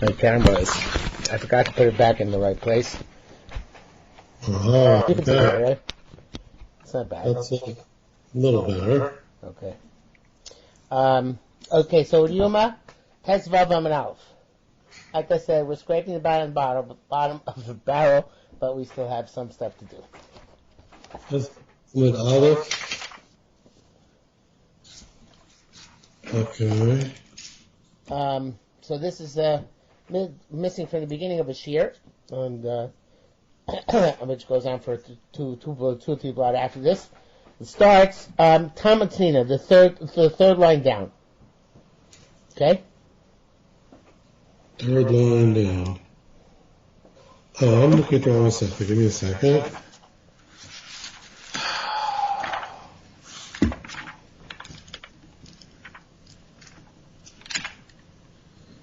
My camera is... I forgot to put it back in the right place. Oh, You can see it, right? It's not bad. That's a little better. Okay. Okay, so Yuma, Tes Vav Amud Aleph. Like I said, we're scraping the bottom of the barrel, but we still have some stuff to do. That's with Aleph. Okay. So this is missing from the beginning of a shiur, and which goes on for two or three blot after this. It starts Tamatina, the third line down. Okay. Third line down. Oh, I'm looking at the wrong stuff. Give me a second.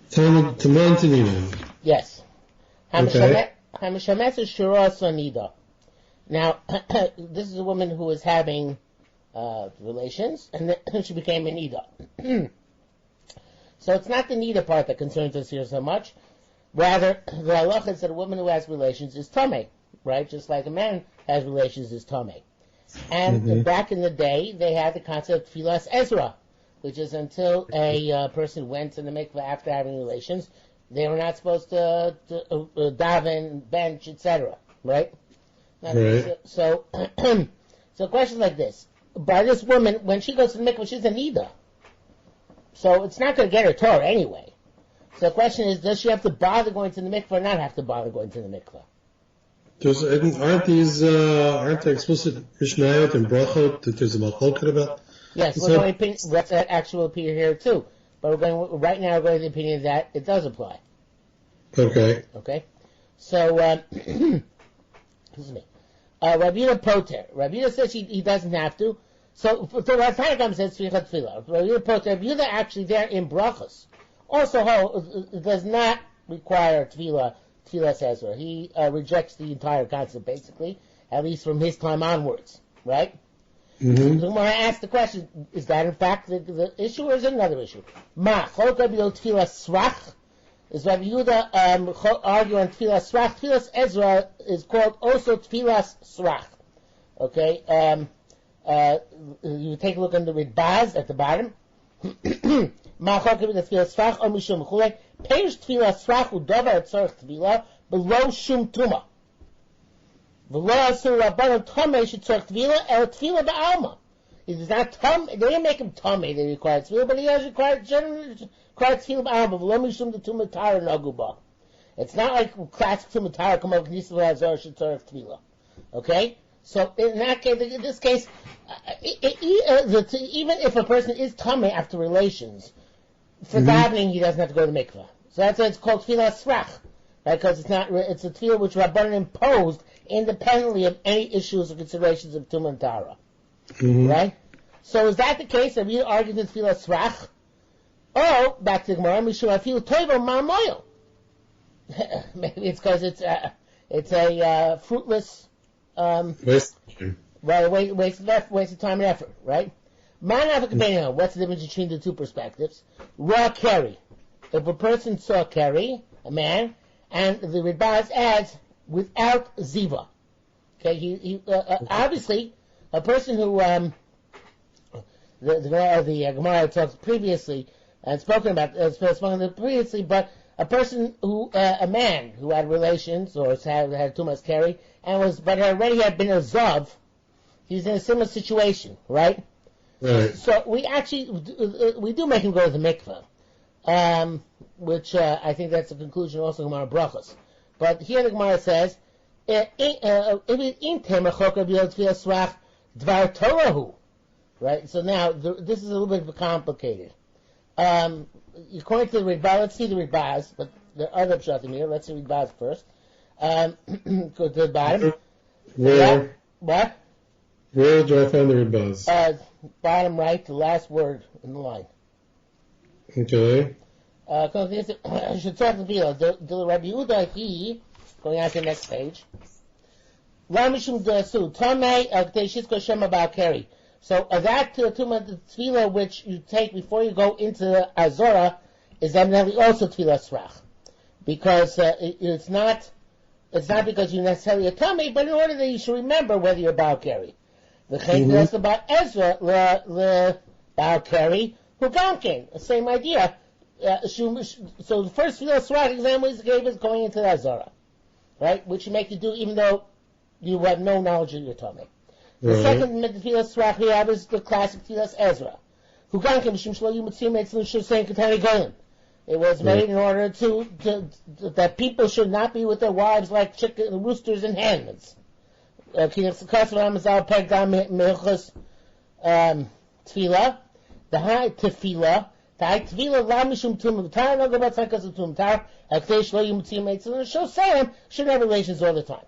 Tamantinina. Yes. Okay. Hamishames is Shura Sonida. Now, this is a woman who was having relations, and then she became a Nida. So it's not the Nida part that concerns us here so much. Rather, the halacha is that a woman who has relations is Tomei, right? Just like a man has relations is Tomei. And back in the day, they had the concept of Tfilas Ezra, which is until a person went to the mikveh after having relations, they were not supposed to daven, bench, etc. Right? Right. So questions like this. By this woman, when she goes to the mikveh, she's a nida. So it's not going to get her Torah anyway. So the question is, does she have to bother going to the mikveh or not have to bother going to the mikveh? Aren't there explicit Mishnayot and Brachot that there's a machloket about? Yes, we're going to let that actual appear here too. But right now we're going to the opinion that it does apply. Okay. Okay. So, excuse me. Rabbi Yehuda Poter. Rabbi Yehuda says he doesn't have to. So Rav Tanakam says Tzricha Tefillah. Rabbi Yehuda Poter. Rabbi Yehuda actually there in Brachos also does not require Tefillah Ezra. He rejects the entire concept basically, at least from his time onwards. Right? Mm-hmm. So when I ask the question, is that in fact the issue or is it another issue? Ma, Chol Rabbi Yehuda Tefillah Srach. Is Rabbi Yehuda arguing on Tefillah Srach? Tefillah Ezra is called also Tefillah Srach. Okay? You take a look on the Ridbaz at the bottom. Ma Chol Rabbi Yehuda Tefillah Srach or Mishum Chulei. Peish Tefillah Srach u'davar etzorach Tefillah below Shum Tuma. V'lo asur Rabbanon Tomei shetzorach Tefillah el Tefillah ba'alma. He does not they didn't make him Tomei, they required Tefillah, but he has required generally Tefillah ba'alma. V'lo mishum the Tumah Tara naguba. It's not like classic Tumah Tara come over Knesset Lazar shetzorach Tefillah. Okay? So in this case, even if a person is Tomei after relations, for davening he doesn't have to go to the mikveh. So that's why it's called Tefillah Srach, right? Because it's a tefillah which Rabbanan imposed independently of any issues or considerations of Tumah and Tara. Right? So is that the case? Have you argued in Tefillah Srach? Oh, back to the Gemara, Mishum Afilu Toivo Ma'amoyo. Maybe it's because it's a fruitless waste of time and effort, right? What's the difference between the two perspectives? Raw carry. If a person saw carry, a man, and the Ridbaz adds without ziva. Okay, he obviously a person who the Gemara talked previously and spoken previously, but a person who a man who had relations or had too much carry but already had been a zav, he's in a similar situation, right? Right. So we do make him go to the mikveh, which I think that's a conclusion also in Gemara Brachos. But here the Gemara says, right? So now this is a little bit complicated. According to the Ridbaz, let's see the Ridbaz, but there are other pshatim here. Let's see Ridbaz first. Go to the bottom. Where? What? Where do I find the Ridbaz? Bottom right, the last word in the line. Okay. Should talk to the Rabbi Yehuda, going on to the next page. So that tefillah which you take before you go into the Azora is evidently also tefillah srach. because it's not because you necessarily a tummy, but in order that you should remember whether you're Baal Keri. The Chayt about Ezra the Baal Keri who Gamkin, the same idea. So the first Srach example he gave is going into the Azara, right? Which you make you do even though you have no knowledge of your tummy. The second Tfilas Srach we have is the classic Tfilas Ezra. Who Gamkin Mishum Shlo Yimutzim Eitzim Shusayim Katani Golim. It was made in order to that people should not be with their wives like roosters and hens. Tefillah, the high tefillah, the high tefillah la mishum tum v'tar, no go about tzedakah tum v'tar, akdei shlo yimutzim eitzim, and show Sam should have relations all the time.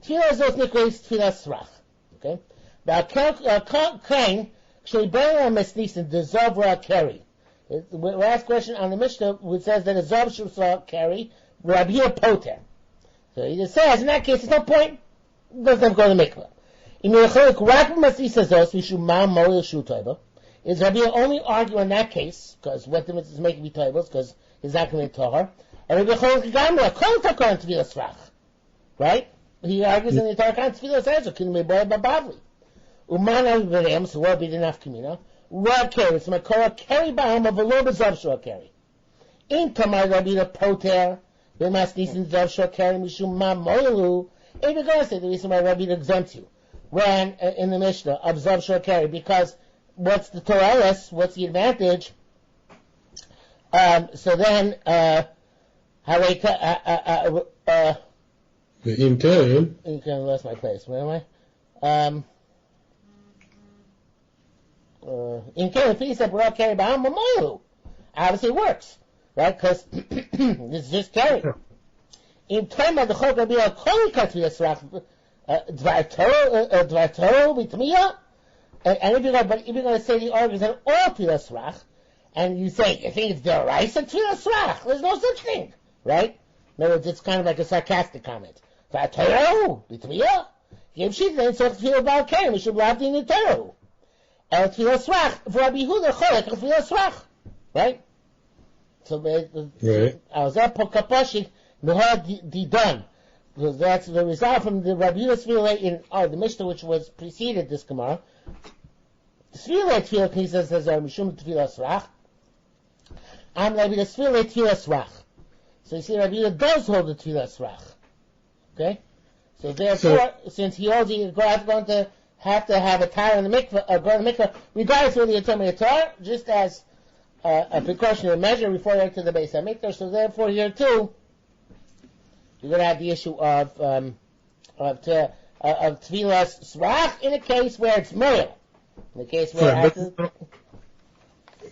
Tefillah is also nikreis tefillah srach. Okay? Now, kain, k'shei b'rei ha-mesnisin, the zovra keri. The last question on the Mishnah, which says that a Zav should carry Rabbi Yehuda Poter. So he just says, in that case, there's no point. It doesn't have to go to the mikveh. Is Rabbi Yehuda only argue in that case, because what the mitzvah is making me tables, because he's not going to be tahar. And Rabbi Yehuda right? He argues in the Tarkan Tfilas Ezra, Kin Meboy Babavli. Umana V'Rem, so what be the nafkamina? Rav carry, so Makora carry Baham of a low Zav Shua carry. In Tamar Rabbi Yehuda Poter, B'mas Nisan Zav Shua carry, Mishum Ma Moilu. If you're going to say the reason why Rabbi Yehuda exempts you, when in the Mishnah of Zav Shua carry, because what's the Torah? What's the advantage? So then, in turn, you kind of lost my place. Where am I? In case he said we're carry Baham Mamoilu, obviously it works, right? Because this is just carry. In terms of the Chok Rabbi Yehuda Kol Katvi Yisrach Dvartoro B'Tmiya, and if you're going to say the arguments on all Tfilas Srach, and you say you think it's deraisa Tfilas Srach, there's no such thing, right? In other words, it's kind of like a sarcastic comment. Dvartoro B'Tmiya, Yem Shitlen Soch Tfilah Baal Keri Mishum Lavdin Nitero. El Tfilas Srach for Rabbi Yehuda Cholek Tfilas Srach, right? So I was at Pokaposhik Mehad Didan. That's the result from the Rabbi Yehuda Tfilah in the Mishnah, which was preceded this Gemara. Tfilah he says Mishum Tfilas Srach. I'm Rabbi Yehuda Tfilas Srach. So you see, Rabbi Yehuda does hold the Tfilas Srach. Okay, so therefore, since he holds, he's going to have a tire in the mikveh, or go in the mikveh, regardless whether you're talking about tar, just as a precautionary measure before you enter the Beis HaMikdash. So therefore, here too, you're going to have the issue of Tfilas Srach in a case where it's moil. In a case where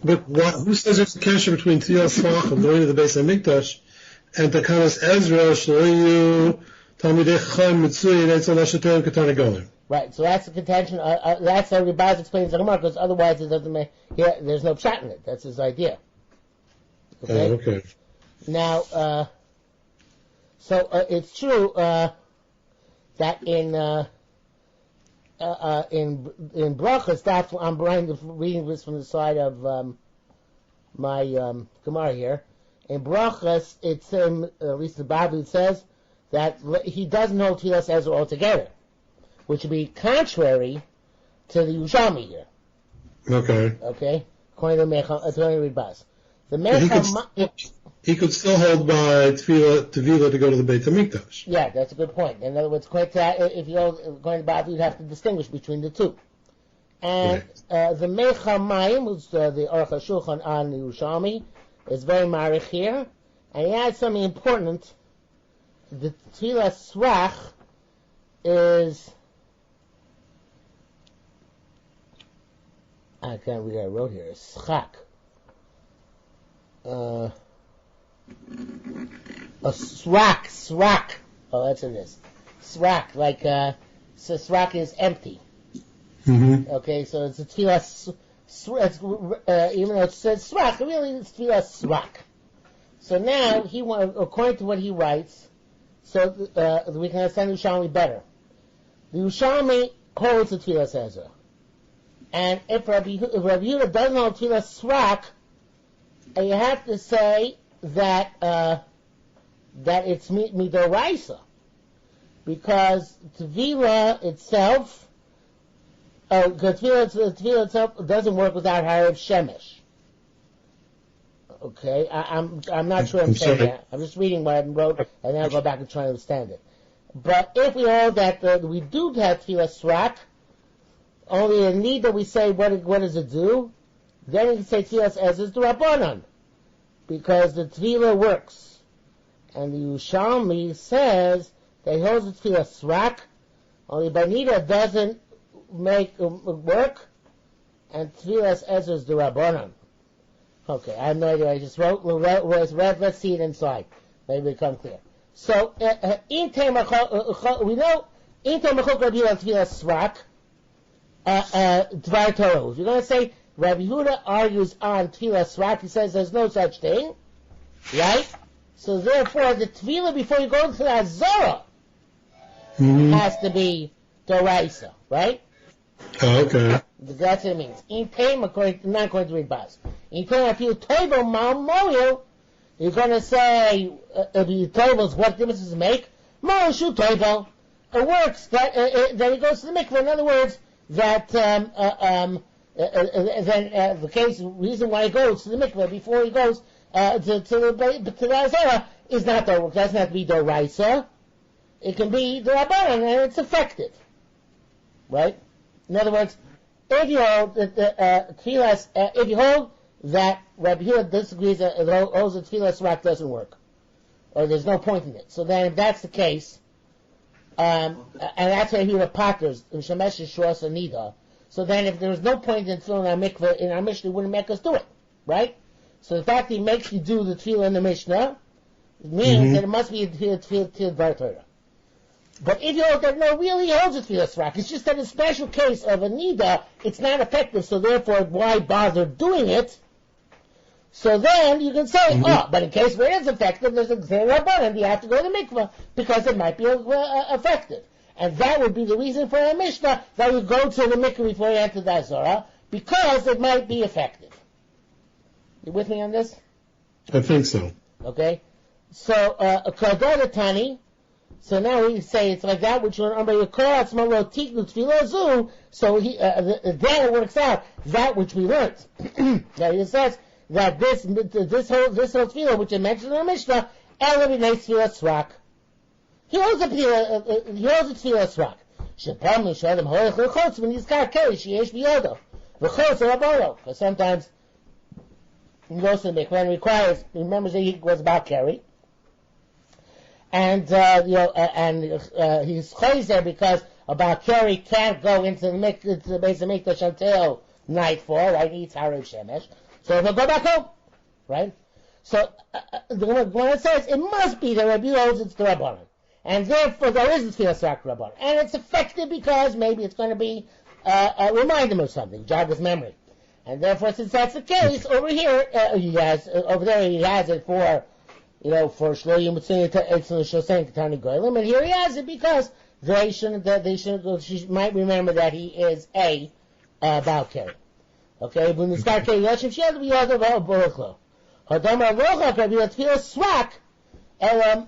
who says there's a connection between Tfilas Srach and going to the Beis HaMikdash and Takanas Ezra Shloyu Talmidei Chacham Mitzui Eitzon Ashetem Katana Golim? Right, so that's the contention. That's how Rebaz explains the Gemara, because otherwise it doesn't make. Yeah, there's no pshat in it. That's his idea. Okay. Okay. Now, so it's true that in brachas, that's I'm reading this from the side of my Gemara here. In brachas, it's at least the Bible says that he doesn't hold Tfilas Ezra altogether, which would be contrary to the Yerushalmi here. Okay. Okay? According to Rebaz. The he could still hold by Tefillah to go to the Beit HaMikdash. Yeah, that's a good point. In other words, if you hold going to Bab, you'd have to distinguish between the two. And the Mecha Mayim, which the Aruch HaShulchan on the Yerushalmi, is very marich here. And he adds something important. The Tfilas Srach is... I can't read what I wrote here. Schak. A srak. Oh, that's what it is. Srak, like, so srak is empty. Mm-hmm. Okay, so it's a tefillah, even though it says srak, really it's tefillah srak. So now, according to what he writes, so we can understand the Yerushalmi better. The Yerushalmi holds the tefillah Ezra. And if Rabbi Yehuda doesn't hold tefillah srak, you have to say that that it's midoraisa, because Tefillah itself, because Tefillah itself doesn't work without Harav Shemesh. Okay, I'm not sure I'm saying that. I'm just reading what I wrote, and then I'll go back and try to understand it. But if we hold that we do have Tefillah Srak, only a need that we say what does it do, then we can say Tefillah Ezra is the Rabbanon, because the Tefillah works. And the Yerushalmi says that he holds the Tefillah Srak, only Banita doesn't make work, and Tefillah Ezra is the Rabbanon. Okay, I have no idea. I just wrote, let's see it inside. Maybe it become clear. So, we know, in Temachok Rabbi Tefillah Srak, Dvar Torah. You're going to say, Rabbi Yehuda argues on Tefillah Srak, he says there's no such thing, right? So therefore, the Tefillah before you go to the Azorah has to be Doraisa, right? Oh, okay. That's what it means. In Taim, not according to Reed Baz. In Taim, if you Toivo Mal Moyo, you're going to say, if you Toivos, what difference does it make? Moyo Shu Toivo. It works, then he goes to the mikveh. In other words, that, then, the case, reason why he goes to the mikveh before he goes, to the Azorah is not the, it doesn't have to be the Raisa. It can be the Rabbanan, and it's effective. Right? In other words, if you hold that if you hold that Rabbi Yehuda disagrees that holds that Tefillah Srak doesn't work, or there's no point in it, so then if that's the case, and that's why Yehuda Patters in Shemesh Shros Anida, so then if there's no point in Tefillah in our mikveh in our Mishnah, it wouldn't make us do it, right? So the fact that he makes you do the Tefillah in the Mishnah means that it must be a Tefillah Bar Torah. But if you hold that, no, really holds it Tefillah Srak. It's just that in a special case of a Nida, it's not effective, so therefore, why bother doing it? So then you can say, but in case where it is effective, there's a Gzei Rabbanan, you have to go to the mikveh, because it might be effective. And that would be the reason for a Mishnah, that you go to the mikveh before you enter the Azorah, because it might be effective. You with me on this? I think so. Okay? So, Kador Tani, so now we say it's like that, which when Amber Yekor Atzma Lo Tiknu Tefillah Zu, so then it works out, that which we learned. Now he says that this whole tefillah, which I mentioned in the Mishnah, eliminates Tefillah Srak. He holds a Tefillah Srak. Shepam Yishadim Hoich L'chotz when he's got carry, Sheyesh B'yodo. L'chotz L'abolo. Because sometimes he goes to the mikveh and requires, he remembers that he was about carry. And, he's closed there because about carry can't go into the base of Mikdash until nightfall, right? He eats Harav Shemesh. So he'll go back home, right? So, when it says, it must be the Rabbi holds it's the Rabbanan. And therefore, there is a Tefillah Srak Rabbanan. And it's effective because maybe it's going to be, remind him of something, jog his memory. And therefore, since that's the case, over here, over there he has it for, for Shlo Yimutzin Shosei Ketani Goyim, and here he has it because she might remember that he is a Baal Keri. Okay, but the start Keri Yoshem, she has to be other Boroklo. Hadamar Lochak, Rabbi Tefillah Srak, Afil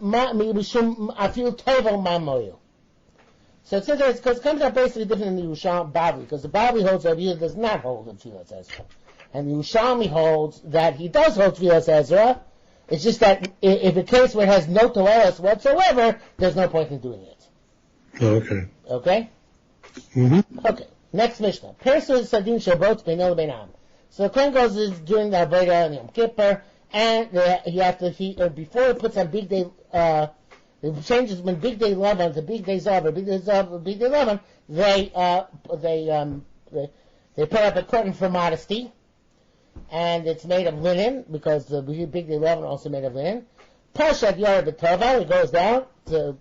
Tovo Mamoyu. So it says that because it comes out basically different than the Yerushalmi Bavli, because the Bavli holds that he does not hold the Tefillah Ezra, and the Yerushalmi holds that he does hold Tefillah Ezra. It's just that if a case where it has no toelas whatsoever, there's no point in doing it. Okay. Okay? Okay. Next Mishnah. Persu Sadin Shabbat Beinol Beinam. So the Kohen goes is doing the Avodah on Yom Kippur, and before he puts on Big Day, it changes when Big Day Lavan to Big Day Zav, or Big Day Zav or Big Day Lavan, they put up a curtain for modesty. And it's made of linen, because the Big Day Lavan also made of linen. Pashat Yara B'Tova, he goes down to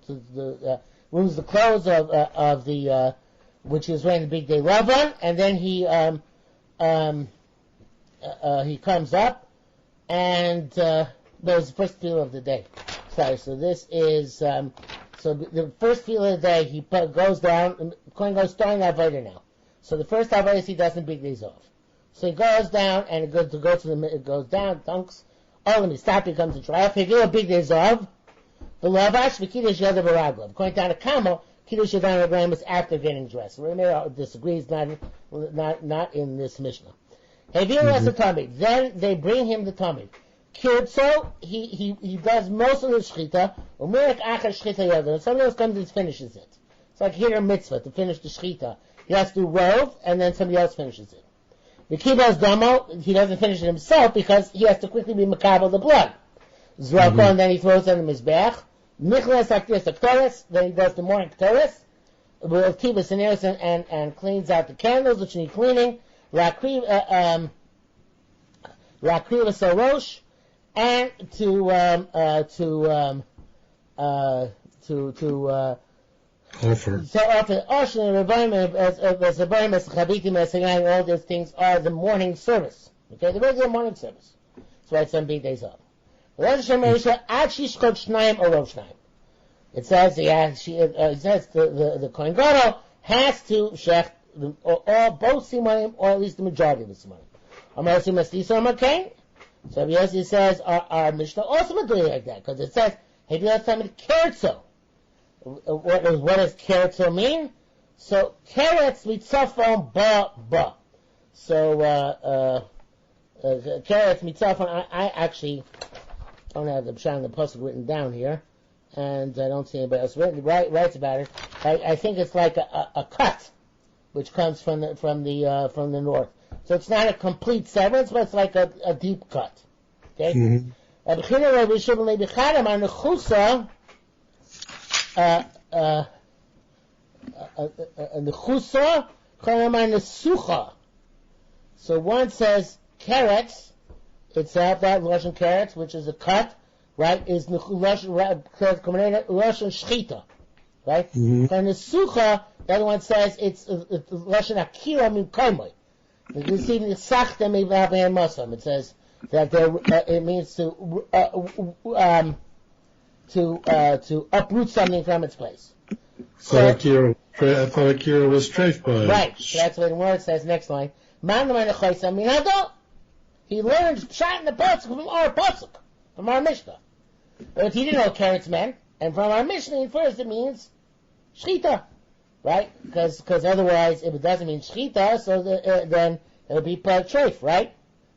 removes the clothes of the which he was wearing the Big Day Lavan, and then he comes up, and that was the first tefillah of the day. Sorry, so this is so the first tefillah of the day. He goes down, and Kohen goes starting that Avodah now. So the first Avodah he does in Big Day Zav. So he goes down, and it goes down, dunks. Oh, let me stop, he comes to trial. He do a Big Day Zav. The lavash v'kiddush yada baragla. According to the camel, kiddush yada baragla is after getting dressed. Rameir disagrees, not in this Mishnah. Then they bring him the tamid. Kirtzo, he does most of the shchita. Umirik achar shchita yada. And somebody else comes and finishes it. It's like here a mitzvah to finish the shchita. He has to rove, and then somebody else finishes it. The kibbutz damo, he doesn't finish it himself because he has to quickly be makabel the blood. Zrako, and then he throws it on the mizbeach. Nichlas aktias aktoris, then he does the morning aktoris. With kibbutz and cleans out the candles, which need cleaning. Rakriva sarosh, and to offer. So often, all those things are the morning service. Okay, the regular morning service. That's why it's on 8 days off. It says, it says the Kohen Gadol has to shech both simanim, or at least the majority of the simanim. So Yossi says our Mishnah also would do like that, because it says, hey, you have something kertzo. What does kertzo mean? So keretz mitzafon ba. So keretz mitzafon. I actually don't have the pshat and the pasuk written down here, and I don't see anybody else writes about it. I think it's like a cut, which comes from the north. So it's not a complete severance, but it's like a deep cut. Okay. Mm-hmm. So one says keretz itself, that Russian keretz, which is a cut, right, is Russian shchita, right? Mm-hmm. And the sucha, the other one says it's Russian akira min kaimoi. You see the sachta mevaven masam. It says that it means to uproot something from its place. So I thought Akira was strafed by. Right. So that's what the word says. Next line. He learned pshat in the pasuk from our pasuk, from our Mishnah. But he didn't know carrots meant, and from our Mishnah, first it means shchita, right? Because otherwise, if it doesn't mean shchita, so then it would be treif, right?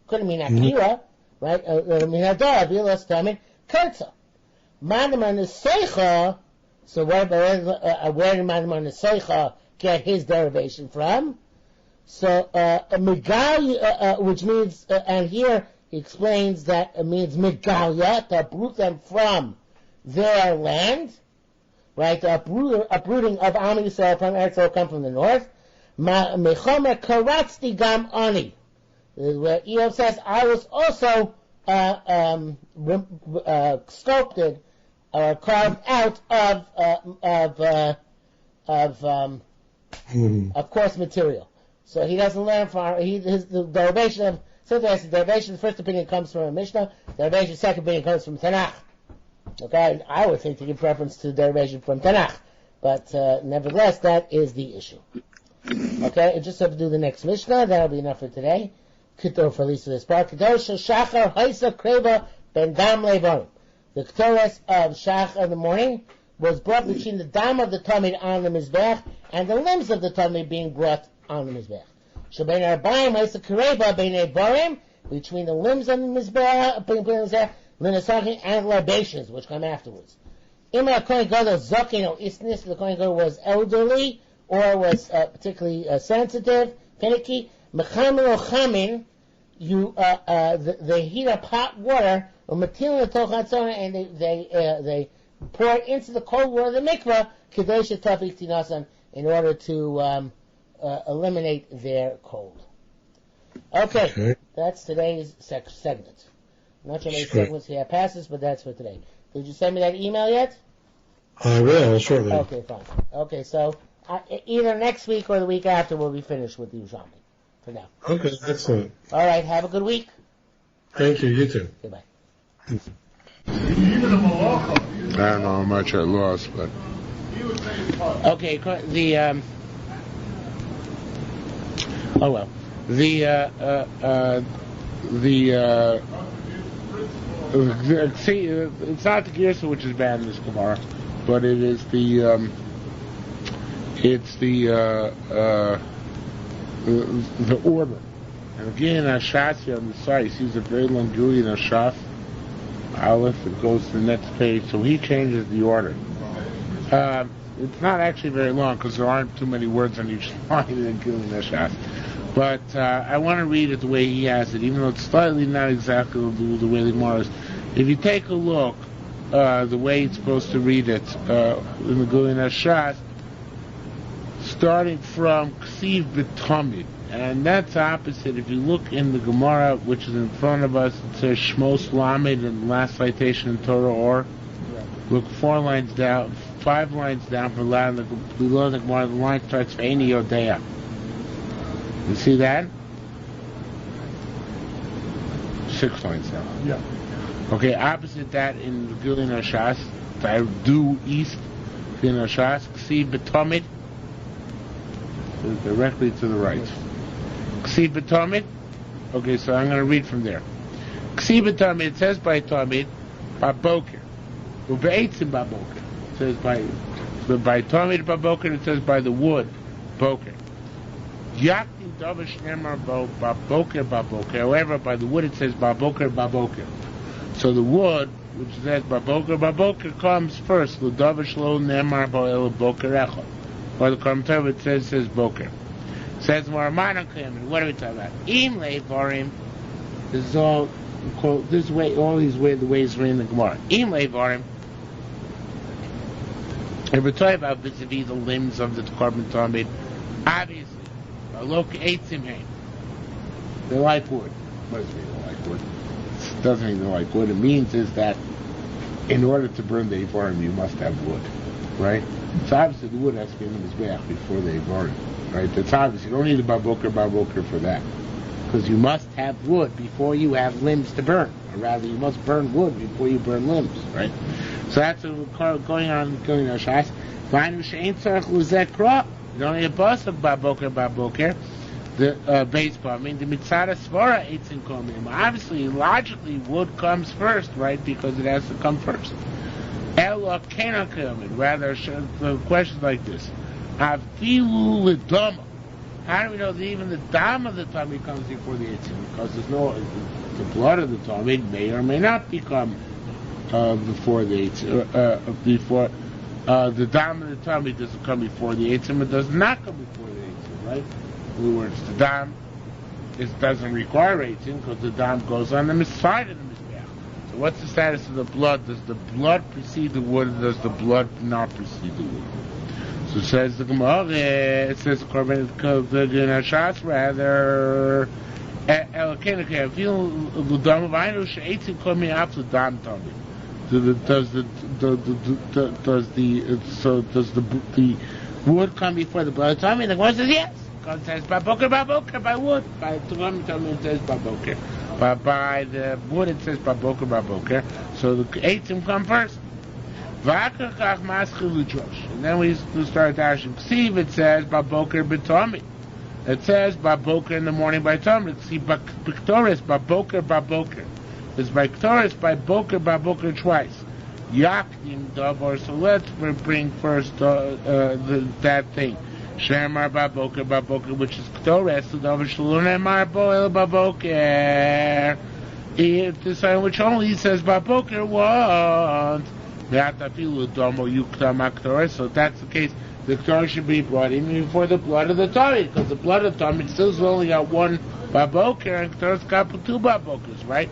Couldn't mean akira, right? Minado, vilas tamin kertza. Mandaman Neseicha, so where did Mandaman Neseicha get his derivation from? So, Megalia, which means, and here he explains that it means Megalia, to uproot them from their land, right? The uprooting of Am Yisrael from Eretz Yisrael come from the north. Mechomer Karatzti Gam Ani, where Eov says, I was also sculpted or carved out of coarse material. So he doesn't learn from the derivation of. So there's the derivation. The first opinion comes from a Mishnah. The derivation, second opinion comes from Tanakh. Okay, I would think to give preference to the derivation from Tanakh, but nevertheless, that is the issue. Okay, and just have to do the next Mishnah. That'll be enough for today. Kitor for at least this part. Kitor shachar haisa kreva ben dam levarim. The Ketores of Shach in the morning was brought between the dam of the Tamid on the Mizbech and the limbs of the Tamid being brought on the Mizbech. Shebein Arbaim Haisa Kareba Bein Barim, between the limbs of the Mizbech, Linasachim, and libations, which come afterwards. Ima Kohen Gadol Zakin or Isnis, the Kohen Gadol was elderly or was particularly sensitive, finicky. Mechamel or Chamin, they heat up hot water. And they pour it into the cold water of the mikvah in order to eliminate their cold. Okay, that's today's segment. I'm not sure how many segments we have passes, but that's for today. Did you send me that email yet? I will, shortly. Okay, fine. Okay, so either next week or the week after we'll be finished with the Yerushalmi. For now. Okay, excellent. All right, have a good week. Thank you, you too. Goodbye. I don't know how much I lost, but okay. The See, it's not the Girsa which is bad in this Gemara, but it is the order. And again, Ashas here on the side, he sees a very long Guli in Ashas, Aleph, it goes to the next page, so he changes the order. It's not actually very long because there aren't too many words on each line in Gili Nashas. But I want to read it the way he has it, even though it's slightly not exactly the way the Gemara is. If you take a look, the way it's supposed to read it in the Gili Nashas, starting from Ksiv B'Tamid, and that's opposite. If you look in the Gemara, which is in front of us, it says Shmos Lamed in the last citation in Torah Or. Look 5 lines down from below the Gemara, the line starts for Eini Yodea. You see that? 6 lines down. Yeah. Okay, opposite that in the Gili Nashas, due east, Gili Nashas, Ksiv B'Tamid, directly to the right. Ksiv B'Tamid. Okay, so I'm going to read from there. Ksiv B'Tamid, it says by Tamid, Baboker. Ube'etzim Baboker. It says by Tamid Baboker, it says by the wood, Boker. Yaktim Davish Nemar Baboker Baboker. However, by the wood it says Baboker Baboker. So the wood, which says Baboker Baboker, comes first. L'Davish Lo Nemar Bo'el Boker Echad. Or the commentator it says Boker. Says Moraman Kayamin. What are we talking about? Im Leivarim. This is all this way. All these ways, the ways we're in the Gemara. Im Leivarim. And we're talking about vis-a-vis the limbs of the carbon tamid. Obviously, Loka Eitzim Hain. They like wood. What does it mean they like wood? It doesn't mean they like wood. It means is that in order to burn the Eivarim, you must have wood, right? So obviously the wood has to be in the Mizbeach before the Eivarim, right? That's obvious. You don't need a Baboker for that. Because you must have wood before you have limbs to burn. Or rather, you must burn wood before you burn limbs, right? So that's what's going on in Shas. You don't need a bus of Baboker, the baseball. I mean, the Mitzvah Svara eats in Komim. Obviously, logically, wood comes first, right? Because it has to come first. Ella cannot come in. Rather, the questions like this: Afilu l'dama. How do we know that even the dam of the tummy comes before the eitzim? Because there's the blood of the tummy may or may not become before the eitzim. The dam of the tummy doesn't come before the eitzim. It does not come before the eitzim, right? In other words, the dam doesn't require eitzim because the dam goes on the side of the mizbeach. So what's the status of the blood? Does the blood precede the wood, or does the blood not precede the wood? So it says the Gemara, it says Korban Shas rather Elkenike feel the dam of Ainu she'etzim coming after dam tummy. Does the wood come before the blood tummy? The Gemara says yes. God says Baboker by wood. By the tummy it says Baboker. By the wood it says Baboker. So the eitzim come first. And then we start dashing. Ksiv, it says Baboker b'Tomid. It says Baboker in the morning by Tomid. See B'Ktoris Baboker. It's by Ktoris by Baboker twice. Yakdim Davar. So let's bring first that thing. Shemar Baboker, which is Ktoris. The Davar Shlunemar Boel Baboker. If the sign which only says Baboker once. So that's the case. The Ktor should be brought in before the blood of the Tomid, because the blood of the Tomid still's only got one Baboker, and Ktor's got 2 Babokers, right?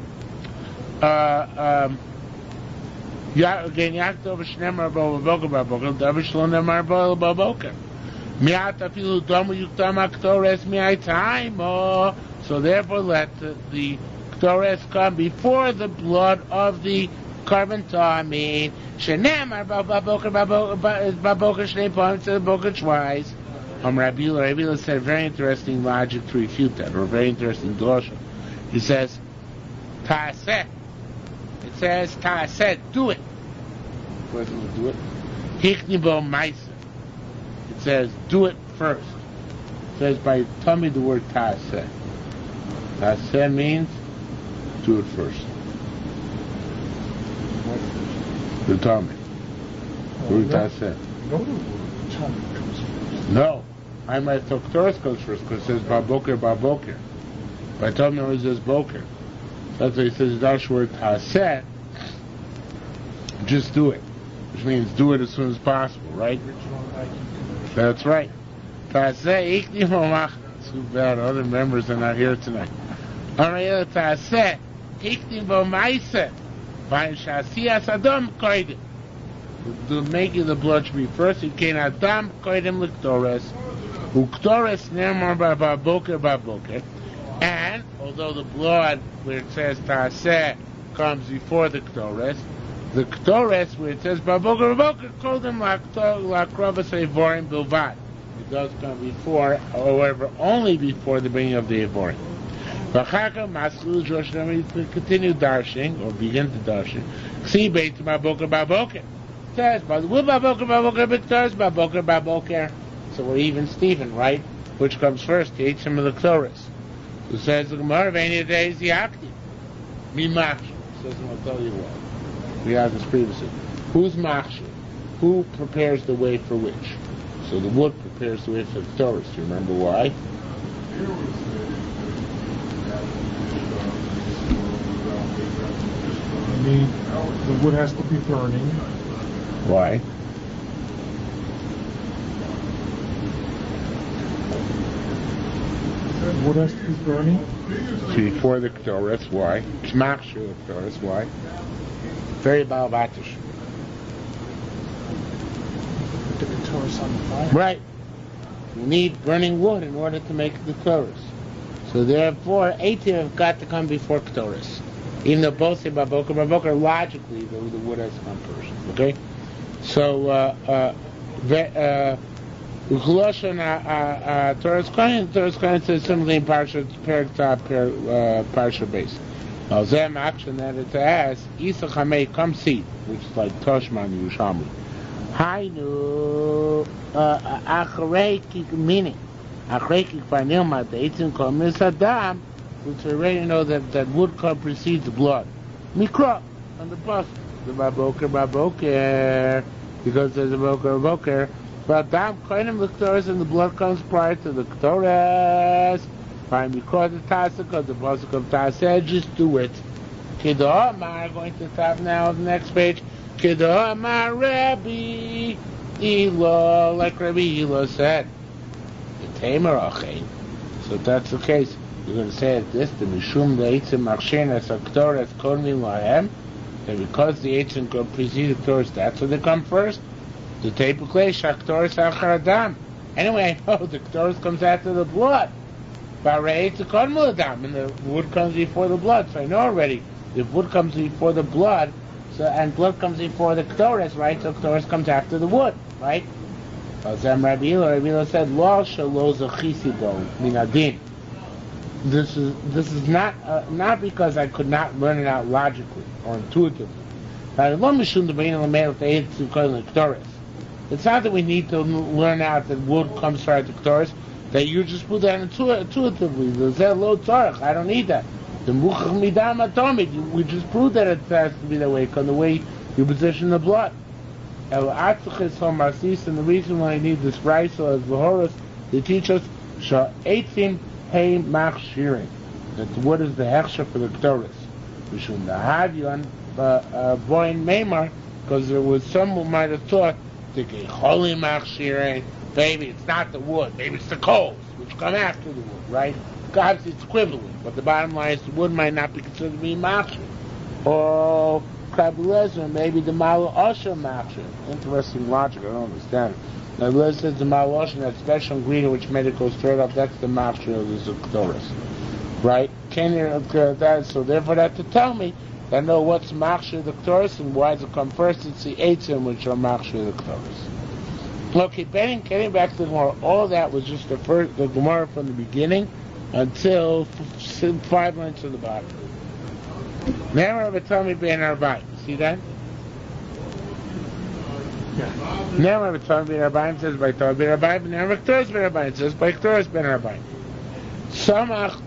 Again, Yaktov Shnemar Baboker, David Shlonemar Baboker. Miatafilu Domu Yuktama Ktores Miai time. So therefore, let the Ktores come before the blood of the carbon tamid. Shenemar Baboker Shnei Pam said Baboker twice. Rabbi Yula said a very interesting logic to refute that, or a very interesting dosha. He says, Ta'aseh. It says Ta'aseh, do it. First one, do it. Hikni bo ma'aseh. It says, do it first. It says tell me the word Ta'aseh. Ta'aseh means do it first. You told me. Who does that? No. I might thought Ktoros comes first because it says Baboker, Baboker. But I told him it was just Boker. That's why he says Dash word Taseh. Just do it. Which means do it as soon as possible, right? That's right. Taseh, Ikni Momach. Too bad other members are not here tonight. Alright, Taseh, Ikni Momaise. By Shasiyas Adam Koidim. The making the blood should be first. You can Adam Koidim Liktores. Uktores Nermar Baboker. And although the blood where it says Taseh comes before the Ktores where it says Baboker called them Lakrovas Evorim Bilvat. It does come before, however, only before the bringing of the Evorim. V'chaka Masul Yerushalmi continue darshing or begin to darshing. See Beit Baboker. It says Baboker. So we're even Stephen, right? Which comes first? The Eitzim of the Ktores. Who says the Gemara of any days the active. Mimach. Says I'll tell you what. We had this previously. Who's machshir? Who prepares the way for which? So the wood prepares the way for the Torah. Do you remember why? The wood has to be burning. Why? The wood has to be burning. Before the Torah, why? Machshir the Torah, why? Very balbatish. Put the Torah on the fire. Right. You need burning wood in order to make the Torah. So therefore, 18 have got to come before Ktoros. Even though both say Baboker, logically the wood has to come first. Okay? So, Torah's Kohen says similarly in Parsha base. Zem action that it has, Isa Chamei, come see, which is like Toshman Yerushalmi. Hainu, Acharei meaning. Achreki Kvanilma, the 18 Komis Adam, which we already know that wood cup precedes blood. Mikra, on the bus. The Baboker, because there's a Baboker. But Dam Koinim the Ktoros and the blood comes prior to the Ktoros. Fine, Mikra the Taseh, because the Pasuk of Taseh, just do it. Kido Amar, going to top now on the next page. Kido Amar Rabbi Elo, like Rabbi Elo said. So if that's the case, you're going to say at this, the Mishum the Eitzim Machshin as a Ktoros Konim Lahem, that because the Eitzim go precede the Ktoros, that's when they come first. The Tepukle Shaktoros Achar Adam. Anyway, I know the Ktoros comes after the blood. Barei to Konim Adam, and the wood comes before the blood. So I know already, if wood comes before the blood, and blood comes before the Ktoros, right? So Ktoros comes after the wood, right? Rabbi Elo said, "Lo shelo zechisido minadin." This is not because I could not learn it out logically or intuitively. It's not that we need to learn out that wood comes prior to Ktoros. That you just put that intuitively. I don't need that. We just prove that it has to be that way because the way you position the blood. And the reason why I need this Raisa as Vahoras, they teach us Sha'etzim Hey Machshirin, that the wood is the Hechsha for the Ktoros. We shouldn't have Havyon Boin Meimar, because there was some who might have thought that Holy Machshirin, maybe it's not the wood, maybe it's the coals, which come after the wood, right? Obviously it's equivalent, but the bottom line is the wood might not be considered to be Machshir. Or maybe the Malo Osher Machshir. Interesting logic, I don't understand it. Now, Liz says the Malo Osher, that special ingredient which made it go straight up, that's the Machshir of the Ktoros. Right? Can you that? So therefore that to tell me that I know what's Machshir the Ktoros and why does it come first? It's the Eitzim which are Machshir the Ktoros. Okay, getting back to the Gemara, all that was just the Gemara from the beginning until 5 lines to the bottom. Now Rabbi tell me Ben Arbaim. See that? Yeah. Now Rabbi tell me Ben Arbaim says by Torah Ben Arbaim, and now Rabbi Ktoros Ben Arbaim says by Ktoros Ben Arbaim. Samach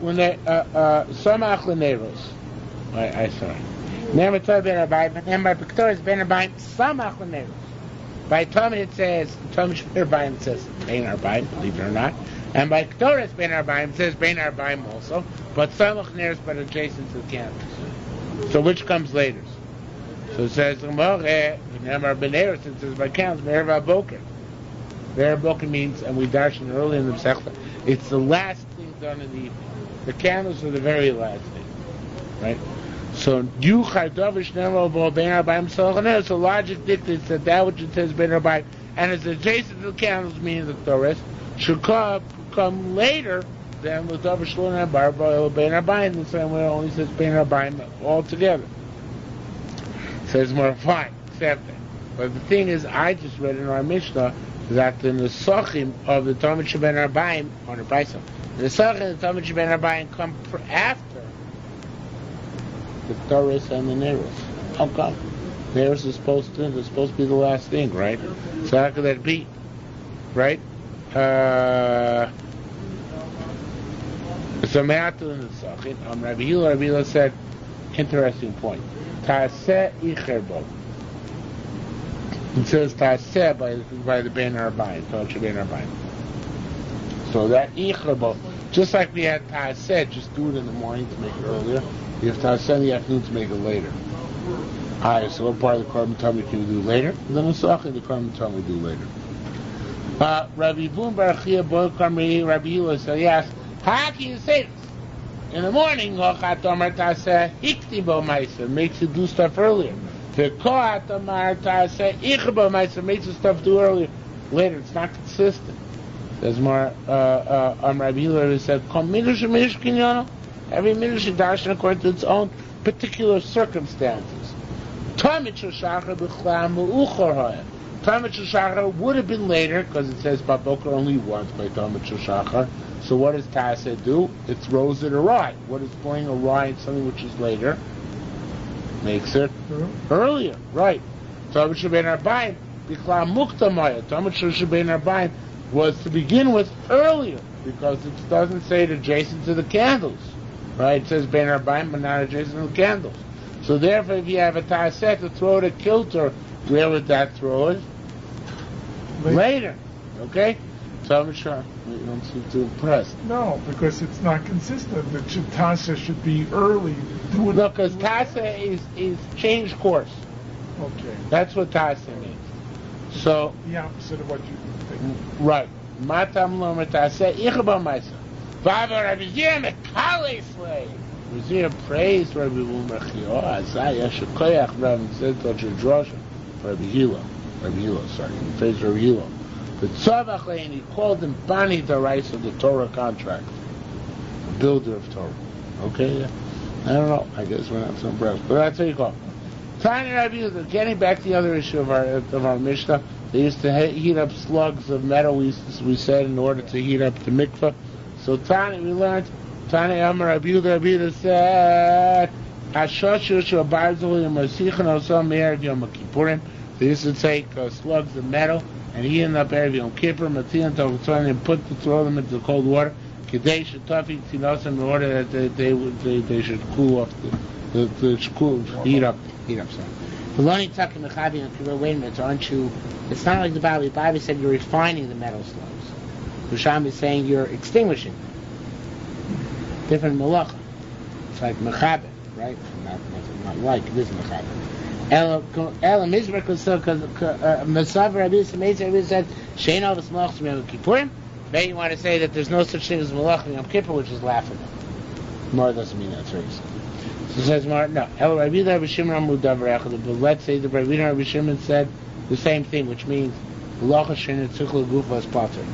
l'neiros. I sorry. Never told Ben Arbaim, but then by Pictorius Ben Arbaim Samach L'Nerus. By Talmud it says, Talmud Ben Arbaim it says Ben Arbaim, believe it or not. And by Pictorius Ben Arbaim it says Ben Arbaim also, but Samach L'Nerus but adjacent to the candles. So which comes later? So it says, Never Ben Eretz, it says by counts, Me'er Boker. Me'er Boker means, and we darshan early in the Masechta, it's the last thing done in the evening. The candles are the very last thing, right? So you Chardovish Nero Ben Arbaim Salchaner. So logic dictates that which it says Ben Arbaim and is adjacent to the candles, meaning the Torah, should come later than the Dovish Luna Barba Ben Arbaim. The same way it only says Ben Arbaim altogether. Says more fine, accept that. But the thing is, I just read in our Mishnah that the Nesachim of the Talmud Sheben Arbaim on the Paisa, the Nesachim of the Talmud Sheben Arbaim come after the Torah and the Neros. How come? Neros is supposed to be the last thing, right? So how could that be? Right? So Me'atu in the Sachin, Rabbi Hila said, interesting point. Ta'aseh icherbo. It says Ta'aseh by the Ben Arbaim, Torah Ben Arbaim. So that icherbo, just like we had Ta'aseh, just do it in the morning to make it earlier. You have Ta'aseh in the afternoon to make it later. Alright, so what part of the Korban Tamid can we do later? Then the Sachin, the Korban Tamid we do later. Rabbi Yivun Barachia Bo Kamri, Rabbi Hila said, yes, how can you say this? In the morning, Hochat Omar Taseh Hiktibo Maisa makes you do stuff earlier. The Kohat Omar Taseh Ichbo Maisa makes you stuff do earlier. Later, it's not consistent. There's more. Rabbi Hila said, "Kom midrash midrash kinyono." Every midrash is darshan according to its own particular circumstances. Talmud Shachar b'chlam u'uchor ha'eh. Talmud Shachar would have been later because it says Baboker only once by Talmud Shachar. So what does Ta'aseh do? It throws it awry. What is throwing awry in something which is later? Makes it earlier, right? Talmud Sheben Arbaim b'chlam mukta maya. Talmud Sheben Arbaim was to begin with earlier because it doesn't say it adjacent to the candles, right? It says Ben Arbaim but not adjacent to the candles. So therefore, if you have a Ta'aseh to throw the kilter, where would that throw it? Later. Okay? So I'm sure you don't seem too impressed. No, because it's not consistent. The Ta'aseh should be early. No, because Ta'aseh is change course. Okay. That's what Ta'aseh means. So the opposite of what you think. Right. Matam lo Ta'aseh ichba ma'isa. V'avar Rabbi Zia mekale slay. Rabbi praised Rabbi Umrachio. Azaya shekoyach Rabbi said to Drosha. Rabbi Hila, sorry. He praised Rabbi Hila. But Tzavach and he called him Bani Darais of the Torah contract, the builder of Torah. Okay, yeah. I don't know. I guess we're not so impressed, but that's what you call him. Tiny Rabbi Hila. Getting back to the other issue of our Mishnah, they used to heat up slugs of metal. We said in order to heat up the mikvah. So Tani, we learned. Tani Amar Rabbi Hila said, "Hashoshu shabarzul yomasichen osam me'erev Yom Kippurim." They used to take slugs of metal and heat them up erev Yom Kippur, matiyan tovtzon, and throw them into the cold water. Kedei shetafi tzinosam, in order that they should cool off heat up. Wait a minute, aren't you? It's not like the Bible. The Bible said you're refining the metal slugs. Yerushalmi is saying you're extinguishing. Different malacha. It's like mechaber, right? Not like it is mechaber. Ela mizmer because Masav Rabbi said shein al v'smalach Yom Kippurim. Now you want to say that there's no such thing as malach in Yom Kippur, which is laughable. More doesn't mean that's what he said. So it says more. No, El Rabbi Shimon Amud Davar Echad. But let's say the Rabbi Shimon said the same thing, which means malacha shein tzich l'gufa is pater.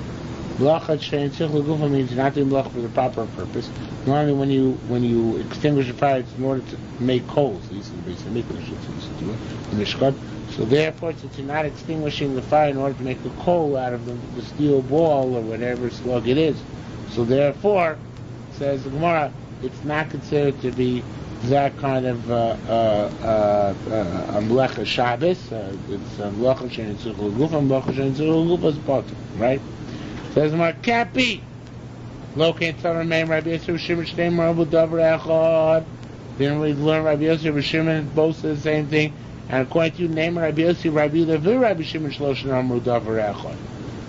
Malacha shein tzich l'gufa means you're not doing malacha for the proper purpose. Normally, when you extinguish a fire, it's in order to make coals. These are the basic mikvah used to do it in Mishkan. So therefore, since you're not extinguishing the fire in order to make the coal out of the steel ball or whatever slug it is, so therefore, says the Gemara, it's not considered to be that kind of melecha Shabbos. It's melecha shein tzich l'gufa, melecha shein tzich l'gufa is potter, right? Says the Gemara, can't be. Locate Tzavar Meim Rabbi Yisrael Shimon Shnei Marabu Davar Echad. Then we learn Rabbi Yossi, Rabbi Shimon, both say the same thing. And according to you, name Rabbi Yossi, Rabbi Yehuda, Rabbi Shimon, Shloshen Amru Davar Echad,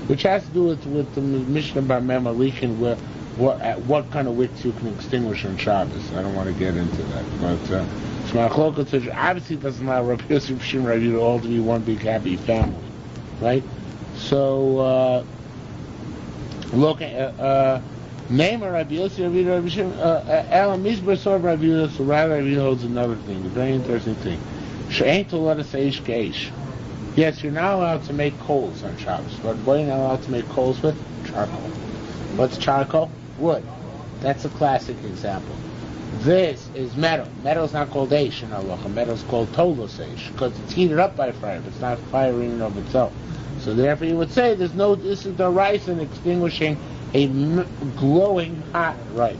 which has to do with the Mishnah about Memalikin, where what kind of wicks you can extinguish on Shabbos. I don't want to get into that, but Shmachlokas obviously doesn't allow Rabbi Yossi, Rabbi Shimon, Rabbi Yehuda all to be one big happy family, right? So look at name of Rabbi Yossi, Rabbi Yehuda, Rabbi Shimon, Elam Mizbar Sor Rabbi Yehuda. So Rabbi Yehuda holds another thing, a very interesting thing. She'ain to let us eish keish. Yes, you're not allowed to make coals on Shabbos, but what are you not allowed to make coals with? Charcoal. What's charcoal? Wood. That's a classic example. This is metal. Metal is not called eish in halacha. Metal is called tolos eish because it's heated up by fire, but it's not fire in and of itself. So therefore, you would say this is the rice in extinguishing a glowing hot, right?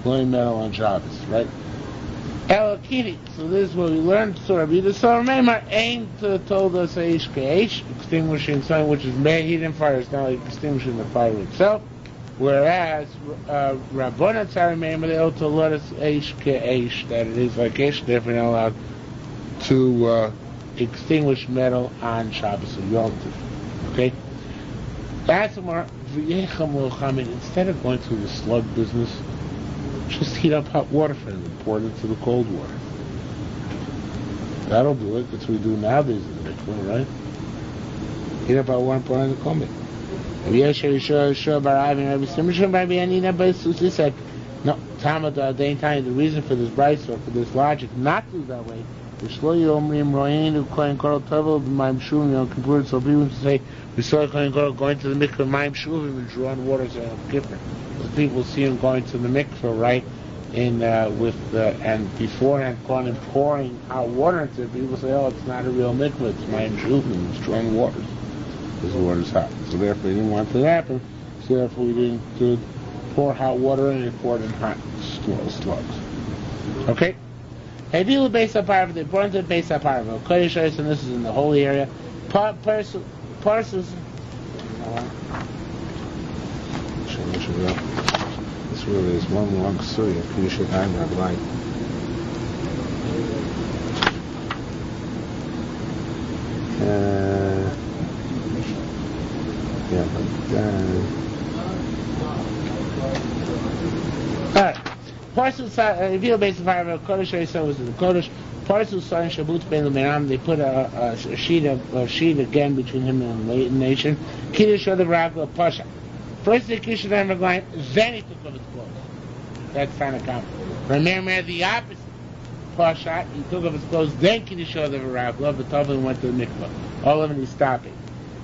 Glowing metal on Shabbos, right? Elakini. So this is what we learned. So Rabbi Yehuda Meimar aimed told us eish keish, extinguishing something which is made heat and fire. It's not like extinguishing the fire itself. Whereas Rabbana Tzari Meimar they also let us eish keish, that it is like eish, therefore not allowed to extinguish metal on Shabbos or Yom Tov. Okay. That's more. Instead of going through the slug business, just heat up hot water for them and pour it into the cold water. That'll do it. That's what we do nowadays in the mikveh, right? Heat up hot water and pour it in the cold water. He said, no, the reason for this price or for this logic not to do that way is so people say we saw Kohen Gadol going to the mikveh Mayim Shuvim and drawing waters out of Kippur. The people see him going to the mikveh, right? And beforehand going and pouring hot water into it, people say, oh, it's not a real mikveh, it's Mayim Shuvim, it's drawing waters. Because the water's hot. So therefore, we didn't want that to happen. So therefore, we didn't pour hot water in, and pour it in hot slugs. Okay? Hey, deal with Beis HaParva. They brought into Beis HaParva. Kodesh, and this is in the holy area. Parsus. This really is one long story. You should hang that line. Alright. Parsus, reveal Beis HaParva. Kodesh, was in the Kodesh. Parsus saw in Shabbat Ben Luminam, they put a sheet again between him and the nation. Kiddush of the Ragla Pasha. First the Kiddush of the Ragla, then he took off his clothes. That's kind of common. Remember the opposite. Pasha, he took off his clothes, then Kiddush of the Ragla, the Tavlin went to the mikvah. All of them he's stopping.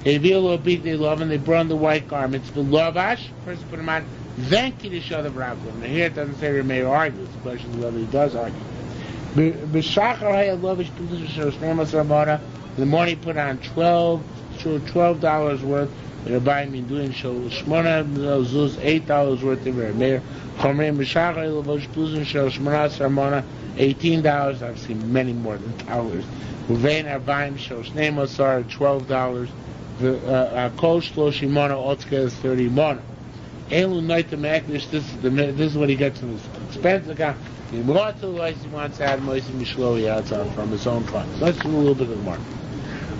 They reveal a big they love and they burn the white garments. The Lavash, first put them on, then Kiddush of the Ragla. Now here it doesn't say Remeir argues. The question is whether he does argue. In the morning, put on $12 worth. They're buying me doing show $8 worth of Remeir. $18. I've seen many more than dollars. Uvein Arbaim show Shnemos are $12. The Kol Shloshimona Otska is 30 mona. Elu Noita Mekdish. This is what he gets in his expense account. He wants to add Moisim Mishlowi outside from his own funds. Let's do a little bit of the market.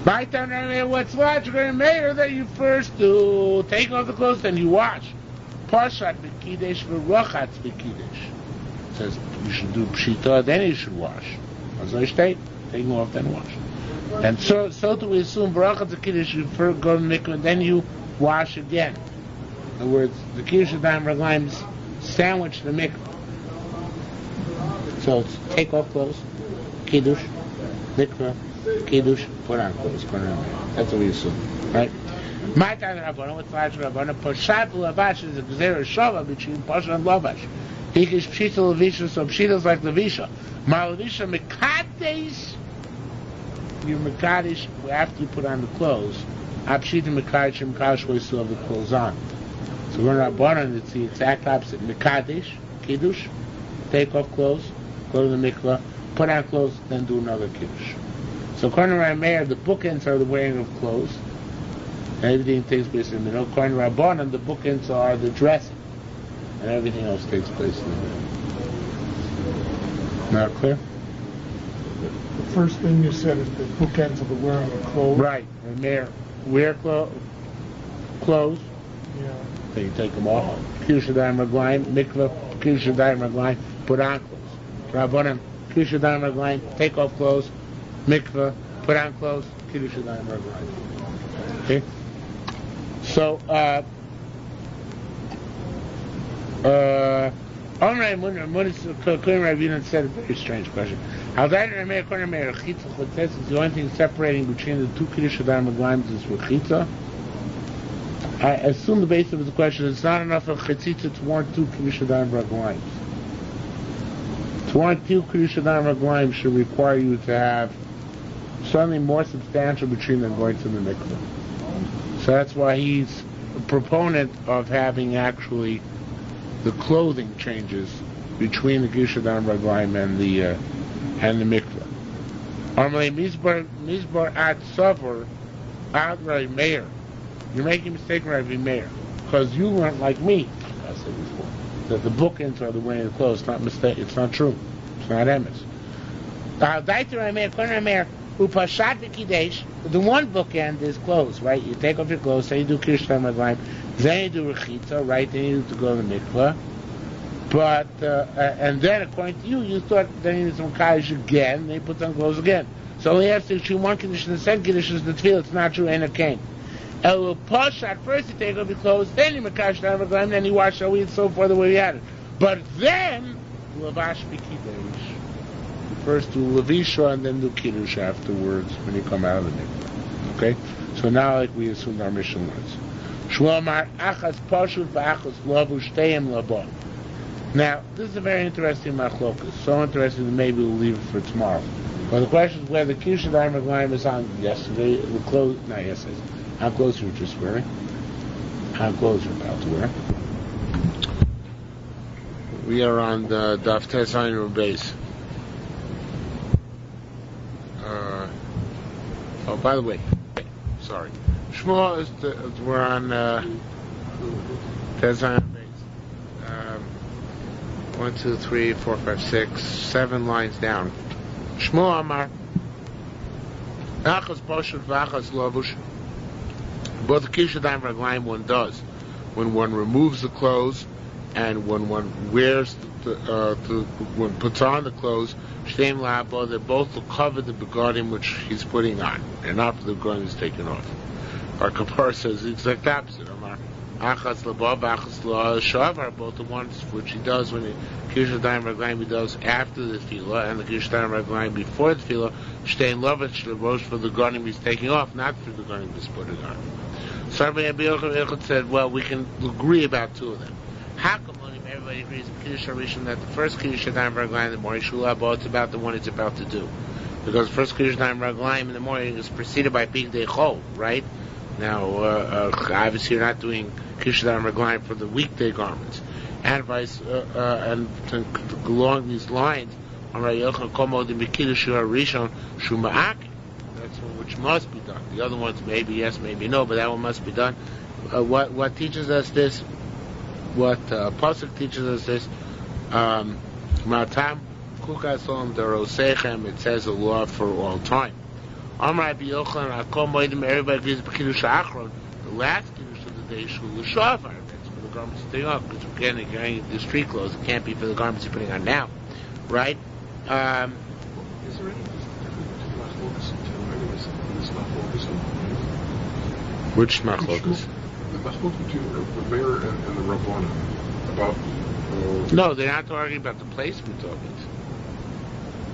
By the time, what's logical and mayor that you first do? Take off the clothes, then you wash. Parshat B'Kiddush V'Rochatz B'Kiddush. It says you should do Pshita, then you should wash. As I state, take them off, then wash. And so do we assume V'Rochatz B'Kiddush, you first go to the mikveh, then you wash again. In other words, the Kiddush Adayim Raglaim sandwich the mikveh. So it's take off clothes, Kiddush, mikveh, Kiddush, put on clothes, put on. That's what we assume, right? My time Rabbana, what's the last Rabbana? Poshat Lavash is a Gzera Shava between Posha and Lavash. He is Pshita Levisha, so Pshita is like Levisha. My Levisha Mekadesh, you're Mekadesh after you put on the clothes. Pshita Mekadesh, Mekadesh, where you still have the clothes on. So we're not Rabbana, it's the exact opposite. Mekadesh, Kiddush, take off clothes, go to the mikveh, put on clothes, then do another kiddush. So according to Rameir, the bookends are the wearing of clothes, and everything takes place in the middle. According to Rabbanan, the bookends are the dressing, and everything else takes place in the middle. Not clear? The first thing you said is the bookends of the wearing of clothes. Right. Wear clothes. Yeah. Then you take them off. Kiddush Yadayim Raglayim, mikveh, Kiddush Yadayim Raglayim, put on clothes. Rabbanan, Kiddush Yadayim Raglayim, take off clothes, mikveh, put on clothes, Kiddush Yadayim Raglayim. Okay? So, Omrei Ravina said a very strange question. How that is the only thing separating between the two Kiddush Yadayim Raglayim is Rechitza. I assume the basis of the question is it's not enough of Chetzitza to warrant two Kiddush Yadayim Raglayim. To warrant two Kiddush Yadayim Raglayim should require you to have something more substantial between them going to the mikveh. So that's why he's a proponent of having actually the clothing changes between the Kiddush Yadayim Raglayim and the mikveh. Amalei Mizbar at Savar Adrei Meir. You're making a mistake, Rabbi Meir, because you weren't like me. I said before that the bookends are the wearing of clothes. It's not mistake. It's not true. It's not emes. The one bookend is clothes, right? You take off your clothes, say you do Kiddush Yadayim Raglayim, then you do Rechitza, right? Then you need to go to the mikveh. But and then according to you, you thought then you need some Kaddish again. Then you put on clothes again. So he has to issue one condition, the second condition is the tefillah. It's not true, ain't a cane. El will push at first you take off your clothes, then you makash down the glam, then you wash away and so forth the way you had it. But then lavash b'kiddush. First do lavisha and then do kiddush afterwards when you come out of the mikveh. Okay? So now like we assumed our mission was. Shloimar achas pashut v'achas lavu shteim labon. Now, this is a very interesting machlokas. So interesting that maybe we'll leave it for tomorrow. But the question is whether Kiddush Yadayim Raglayim is on yesterday, the clothes, not yesterday. How clothes you were just wearing? How clothes you're about to wear? We are on the Daf Tes Ayin base. Oh, by the way, sorry. Shmuel is we're on Tes Ayin base. 1, 2, 3, 4, 5, 6, 7 lines down. Shmuel Amar. Achas Poshut V'achas Lavush. Both the Kiddush Yadayim Raglayim one does when one removes the clothes and when one wears when puts on the clothes. Shteim Labo, they both will cover the begadim which he's putting on, and not for the begadim he's taken off. Our Kapar says it's like the opposite. Achas Labo, Achas Shavar, both the ones which he does when the Kiddush Yadayim Raglayim he does after the tefillah, and the Kiddush Yadayim Raglayim before the tefillah. Shtein Lovich Lavosh for the begadim he's taking off, not for the begadim he's putting on. Sarvei Rabbi Yochanan said, well, we can agree about two of them. How come everybody agrees in Kiddush Harishon that the first Kiddush Yadayim Raglayim in the morning, Shulabo, it's about the one it's about to do. Because the first Kiddush Yadayim Raglayim in the morning is preceded by Big Day Chol, right? Now, obviously you're not doing Kiddush Yadayim Raglayim for the weekday garments. And and along these lines, Rabbi Yochanan Komodim Kiddush Harishon Shuma'ak. That's one which must be done. The other ones maybe yes, maybe no, but that one must be done. What teaches us this? What Pasuk teaches us this? Matam kukasom derosechem. It says a law for all time. Amar Rabbi Yochanan Akol Moedim. Everybody agrees Kiddush Achron. The last Kiddush of the day Shul L'Shavar. That's for the garments to take off. Because again, you're carrying the street clothes. It can't be for the garments you're putting on now, right? Is there any Which machlokas? The machlokas between the mayor and the Rabbana about. No, they're not talking about the placement of it.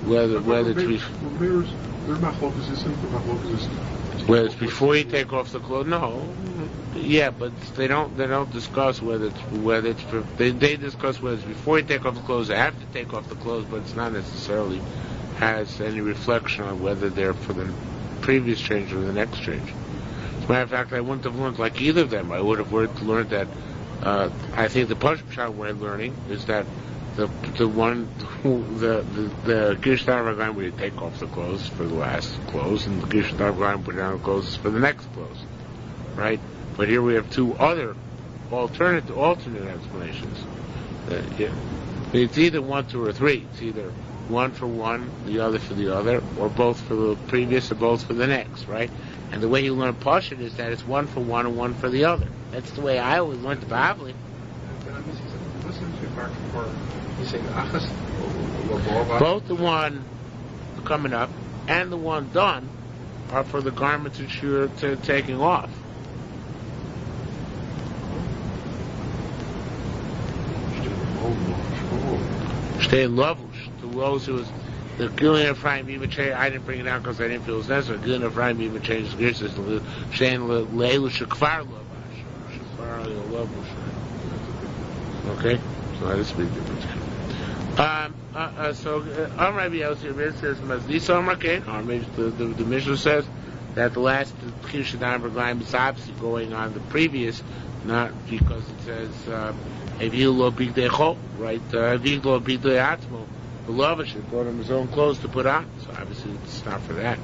Whether it's mayors, their machlokas isn't the machlokas is. Whether it's before you take off the clothes. No, yeah, but they don't discuss whether they discuss whether it's before you take off the clothes or after you take off the clothes, but it's not necessarily has any reflection on whether they're for the previous change or the next change. As a matter of fact, I wouldn't have learned like either of them. I would have learned that. I think the Pashut way of learning is that the Kiddush Yadayim Raglayim where you take off the clothes for the last clothes, and the Kiddush Yadayim Raglayim put down the clothes for the next clothes, right? But here we have two other alternate explanations. It's either 1, 2, or 3. It's either one for one, the other for the other, or both for the previous or both for the next, right? And the way you learn Pashut is that it's 1 for one and 1 for the other. That's the way I always learned the Bavli. Both the one coming up and the one done are for the garments that you're taking off. Stay in Lavush. The those who was the Gilin Ephraim Yuma change. I didn't bring it down because I didn't feel it was necessary. Gilin Ephraim Yuma changed the gear system. Shein Leilu Shekvar Lavash. Shekvar Lavash. Okay, so that is a big difference. So Rabbi Yossi says Mazdisa Market. The Mishnah says that the last Chidush Hadam is obviously going on the previous, not because it says Evil Lo Bigdei Chol, right? Evil Lo Bigdei Atzmo. The Lavash had brought him his own clothes to put on, so obviously it's not for that.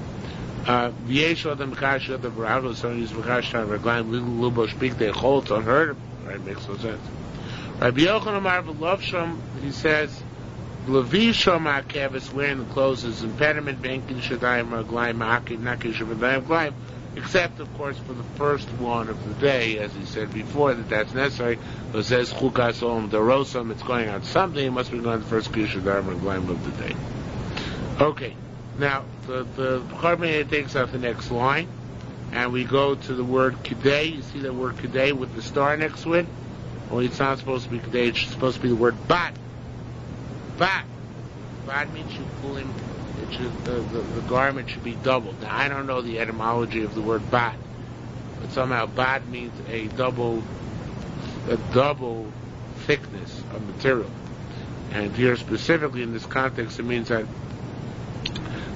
V'yesh Adam Mekash Adam Barago. Someone uses Mekash Adam Raglaim Lubosh Bigdei Chol. It's unheard of. Right? Makes no sense. Rabbi Yochanan Amar V'Lovsham, he says, L'visham ha'keves, wearing the clothes is impediment, banking shadayim raglayim ha'akiv nakiv shadayim raglayim, except, of course, for the first one of the day, as he said before, that's necessary. It says chukas olam darosam, it's going on something, it must be going on the first kiv shadayim raglayim of the day. Okay, now, the Charbonnet takes out the next line, and we go to the word kidei. You see that word kidei with the star next to it? Well, it's not supposed to be kidei, it's supposed to be the word bat. Bat means you pull him. It should, the garment should be doubled. Now I don't know the etymology of the word bat, but somehow bat means a double thickness of material. And here specifically in this context, it means that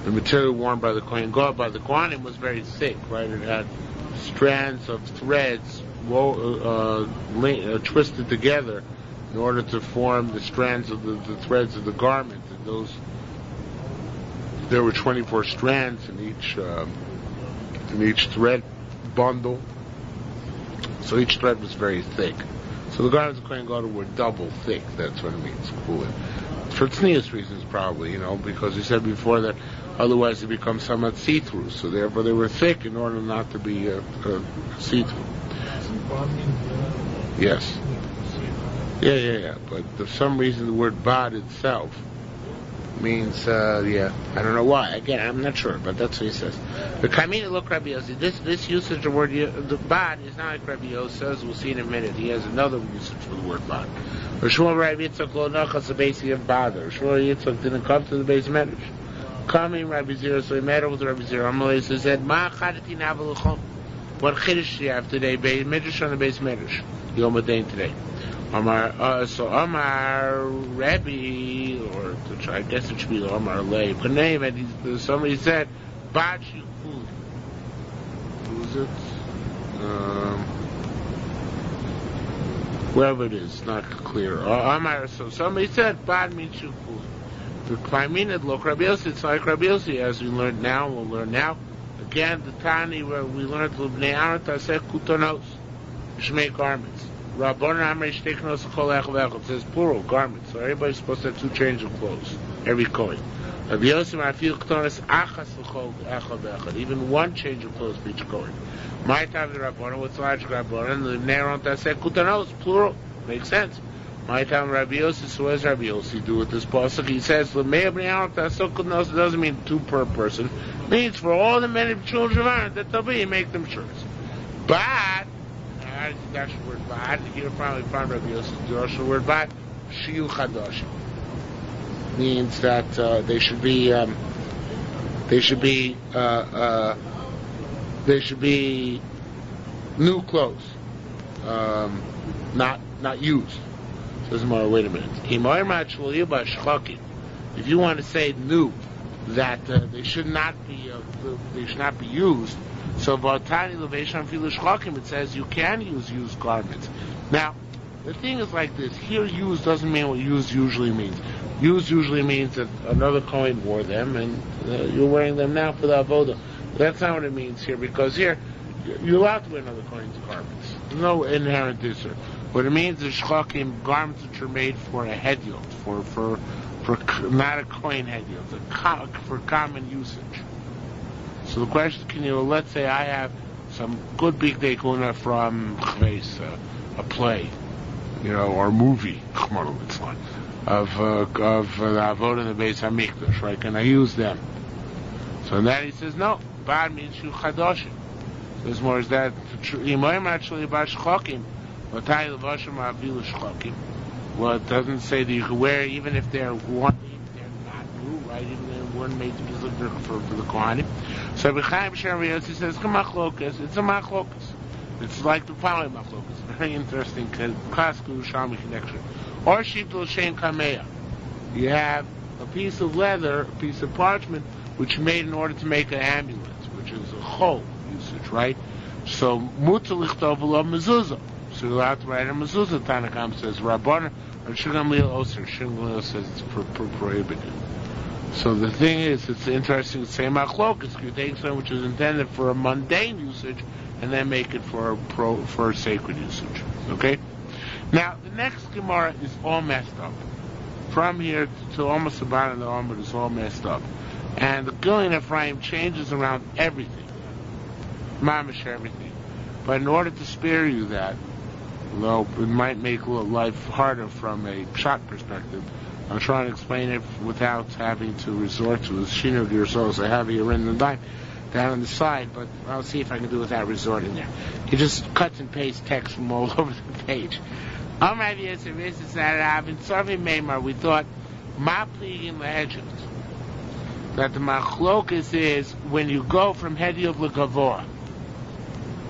the material worn by the Kohen Gadol, by the Kohanim, was very thick. Right, it had strands of threads twisted together in order to form the strands of the threads of the garment. And there were 24 strands in each thread bundle. So each thread was very thick. So the garments of Kohen Gadol were double thick. That's what it means. Cool. For tznius reasons, probably, because he said before that otherwise it becomes somewhat see-through. So therefore they were thick in order not to be see-through. Yes. Yeah. But for some reason the word bad itself means, I don't know why. Again, I'm not sure, but that's what he says. The Kamina look Rabbi Yossi. This usage of word the bad is not like Rabbi Yossi says. We'll see in a minute. He has another usage for the word bad. Shmuel Rabbi Yitzchak lo nachas the base of bad. Shmuel Yitzchak didn't come to the base medrash. Coming Rabbi Zera, so he met with Rabbi Zera. Amalei said, "Ma chadati navaluchom." What chiddush do you have today? Midrash on the base medrash. Yom Hadain today. Amar Rebbe, or I guess it should be Amar Lei. But name it. Somebody said, "Bad shikul." Who is it? Wherever it is, not clear. Amar. So somebody said, "Bad means shikul." The Klaiminid lo Rabbi Yossi. It's like Rabbi Yossi, as we learned now. We'll learn now. Again, the Tani where we learned L'bnei Aaron Taseh Kutonos, Shmei garments. Rabbanan Amrei Shteknos Chol Echel Echel. It says plural garments, so everybody's supposed to have 2 changes of clothes. Every Kohen. Rabbi Yossi Ma'afil Kutonos Achas L'Chol Echel Echel. Even 1 change of clothes for each Kohen. My time the Rabbanan. What's the logic of Rabbanan? L'bnei Aaron Taseh Kutonos, plural. Makes sense. My time Rabbi Yossi. So what does Rabbi Yossi do with this pasuk? He says L'bnei Aaron Taseh Kutonos. It doesn't mean 2 per person. It means for all the men of children of Aaron that they'll be, make them shirts. But that's the word bad. Here finally found Rabbi Yossi. The word bad, shiur chadash, means that they should be new clothes, not used. Says more. Wait a minute. If you want to say new, that they should not be used. So Vatani Levesham Filu Shchakim, it says you can use used garments. Now, the thing is like this. Here, used doesn't mean what used usually means. Used usually means that another Kohen wore them, and you're wearing them now for the avodah. That's not what it means here, because here you're allowed to wear another Kohen's garments. There's no inherent issue. What it means is shchokim, garments which are made for a hedyot, for not a coin hedyot, for common usage. So the question is, let's say I have some good big dekuna from a play, or a movie, of the Avod in the Beis Hamikdash, right? Can I use them? So then he says, no, bad means shu chadoshim. So it's more is that imoim actually about shchokim, but ta'i levashim avilu shchokim. Well, it doesn't say that you can wear even if they're not new, right? Even if they weren't made specifically for the Kohanim. So B'chaim Shem Yossi says, it's a machlokas. It's like the following machlokas. Very interesting, classical Yerushalmi connection. Or shibtul shein kameya. You have a piece of leather, a piece of parchment, which you made in order to make an amulet, which is a chol usage, right? So mutar lichtov v'lo mezuzah. So you're allowed to write a mezuzah. Tanakam says Rabban, or Shigam Lil Oser. Shigam Lil says it's prohibited. So the thing is, it's interesting to say machlokas. You take something which is intended for a mundane usage and then make it for a sacred usage. Okay? Now, the next Gemara is all messed up. From here to almost the bottom of the Amud is all messed up. And the Gillian Ephraim changes around everything. Mamish everything. But in order to spare you that, though it might make life harder from a shot perspective, I'm trying to explain it without having to resort to the shiur of your souls. I have here written down on the side, but I'll see if I can do it without resorting there. He just cuts and pastes text from all over the page. We thought, that the machlokas is when you go from hedyot legavor.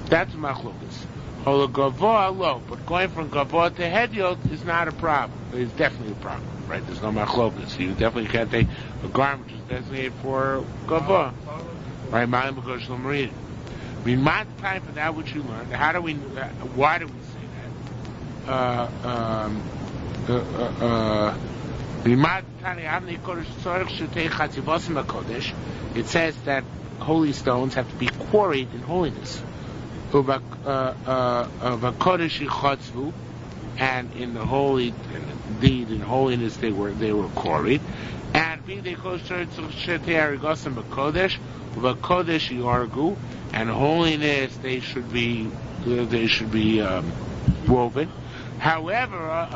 That's machlokas. Or legavor low, but going from gavor to hedyot is not a problem. It's definitely a problem, right? There's no machlokas. You definitely can't take a garment which is designated for gavor, right? Malim b'kosh l'marid. We want time for that which you learned. Why do we say that? It says that holy stones have to be quarried in holiness. And in the holy, indeed in holiness they were quarried. And and holiness they should be woven. However,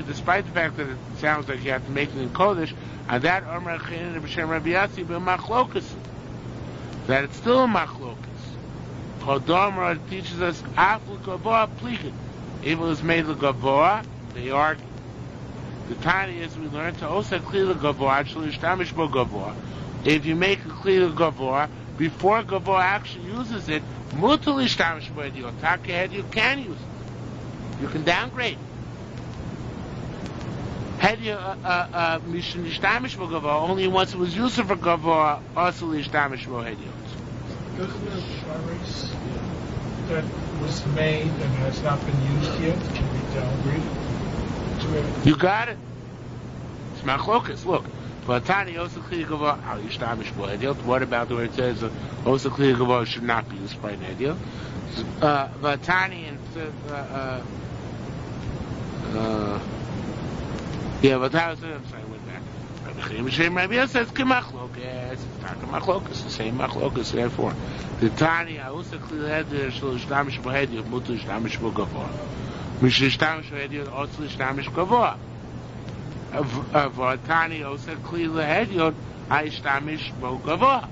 despite the fact that it sounds like you have to make it in Kodesh, and that that it's still a machlokas. Chodomra teaches us aflu gavoa plikin. If it was made the gavoa, they argue. The tiny is we learn to also clear the gavoa, actually shtamish bo gavoa. If you make a clear gavoa before gavoa actually uses it, mutal shtamish bo hedyot. Taka you can use it. You can downgrade. Only once it was used for gavoa, also lishtamish bo hedyot. Doesn't the sharis that was made and has not been used yet can be downgraded? You got it. It's machlokas. Look, Vatani also clear gavoa al yishtamish bo hedyot. What about the word it says also clear gavoa should not be used by an hedyot? Vatani and but I'm sorry, I went back. Rabbi says Kimachlokas. It's not Kimachlokas, the same Machlokas, therefore. The Tani, I also clear head there, Shul Shtamish Bohedi, of Mutu Shtamish Bogavor. Mish Shtamish Bohedi, also Shtamish Gavor. Tani also clear the head, I Shtamish Bogavor.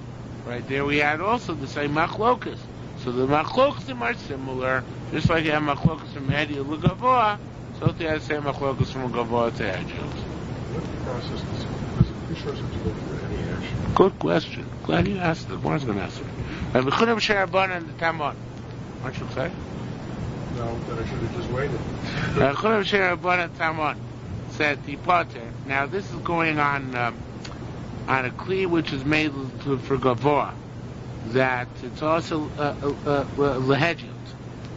Right there we had also the same Machlokas. So the Machlokas are similar, just like you have Machlokas from Hedi to Gavor. So they have the same machlokas from Gavoa to Hedjot. What process does the pre-source have to go through any action? Good question. Glad you asked it. One's going to answer it. And we could have shared a bun and the tamon. Aren't you excited? No, then I should have just waited. We could have shared a bun and tamon. Said the potter. Now this is going on a kli which is made for Gavoa. That it's also lehedjot.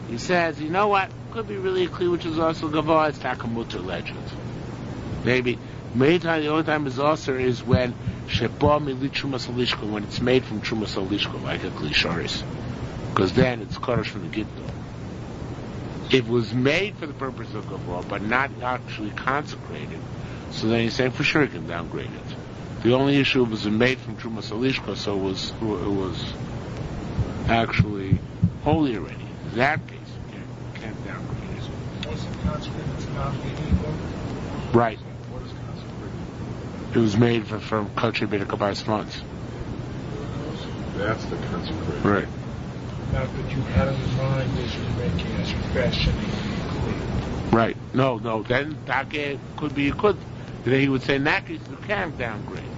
He says, you know what? Could be really a kli which is also gavoa. It's takamuter legend. Maybe the only time is also is when sheba mili trumas alishko, when it's made from trumas alishko, like a kli sharis, because then it's kodesh from the gitno. It was made for the purpose of gavur, but not actually consecrated. So then he's saying for sure he can downgrade it. The only issue was made from Trumas Alishka, so it was actually holy already. In that case, you can't downgrade it. Was it consecrated to not be equal? Right. What is consecrated? It was made from Kachir Beta Kabbalas months. That's the consecration. Right. Not that you had in mind as you're making as you're fashioning clean. Right. No. Then Take could be you could. Then he would say in that case you can downgrade.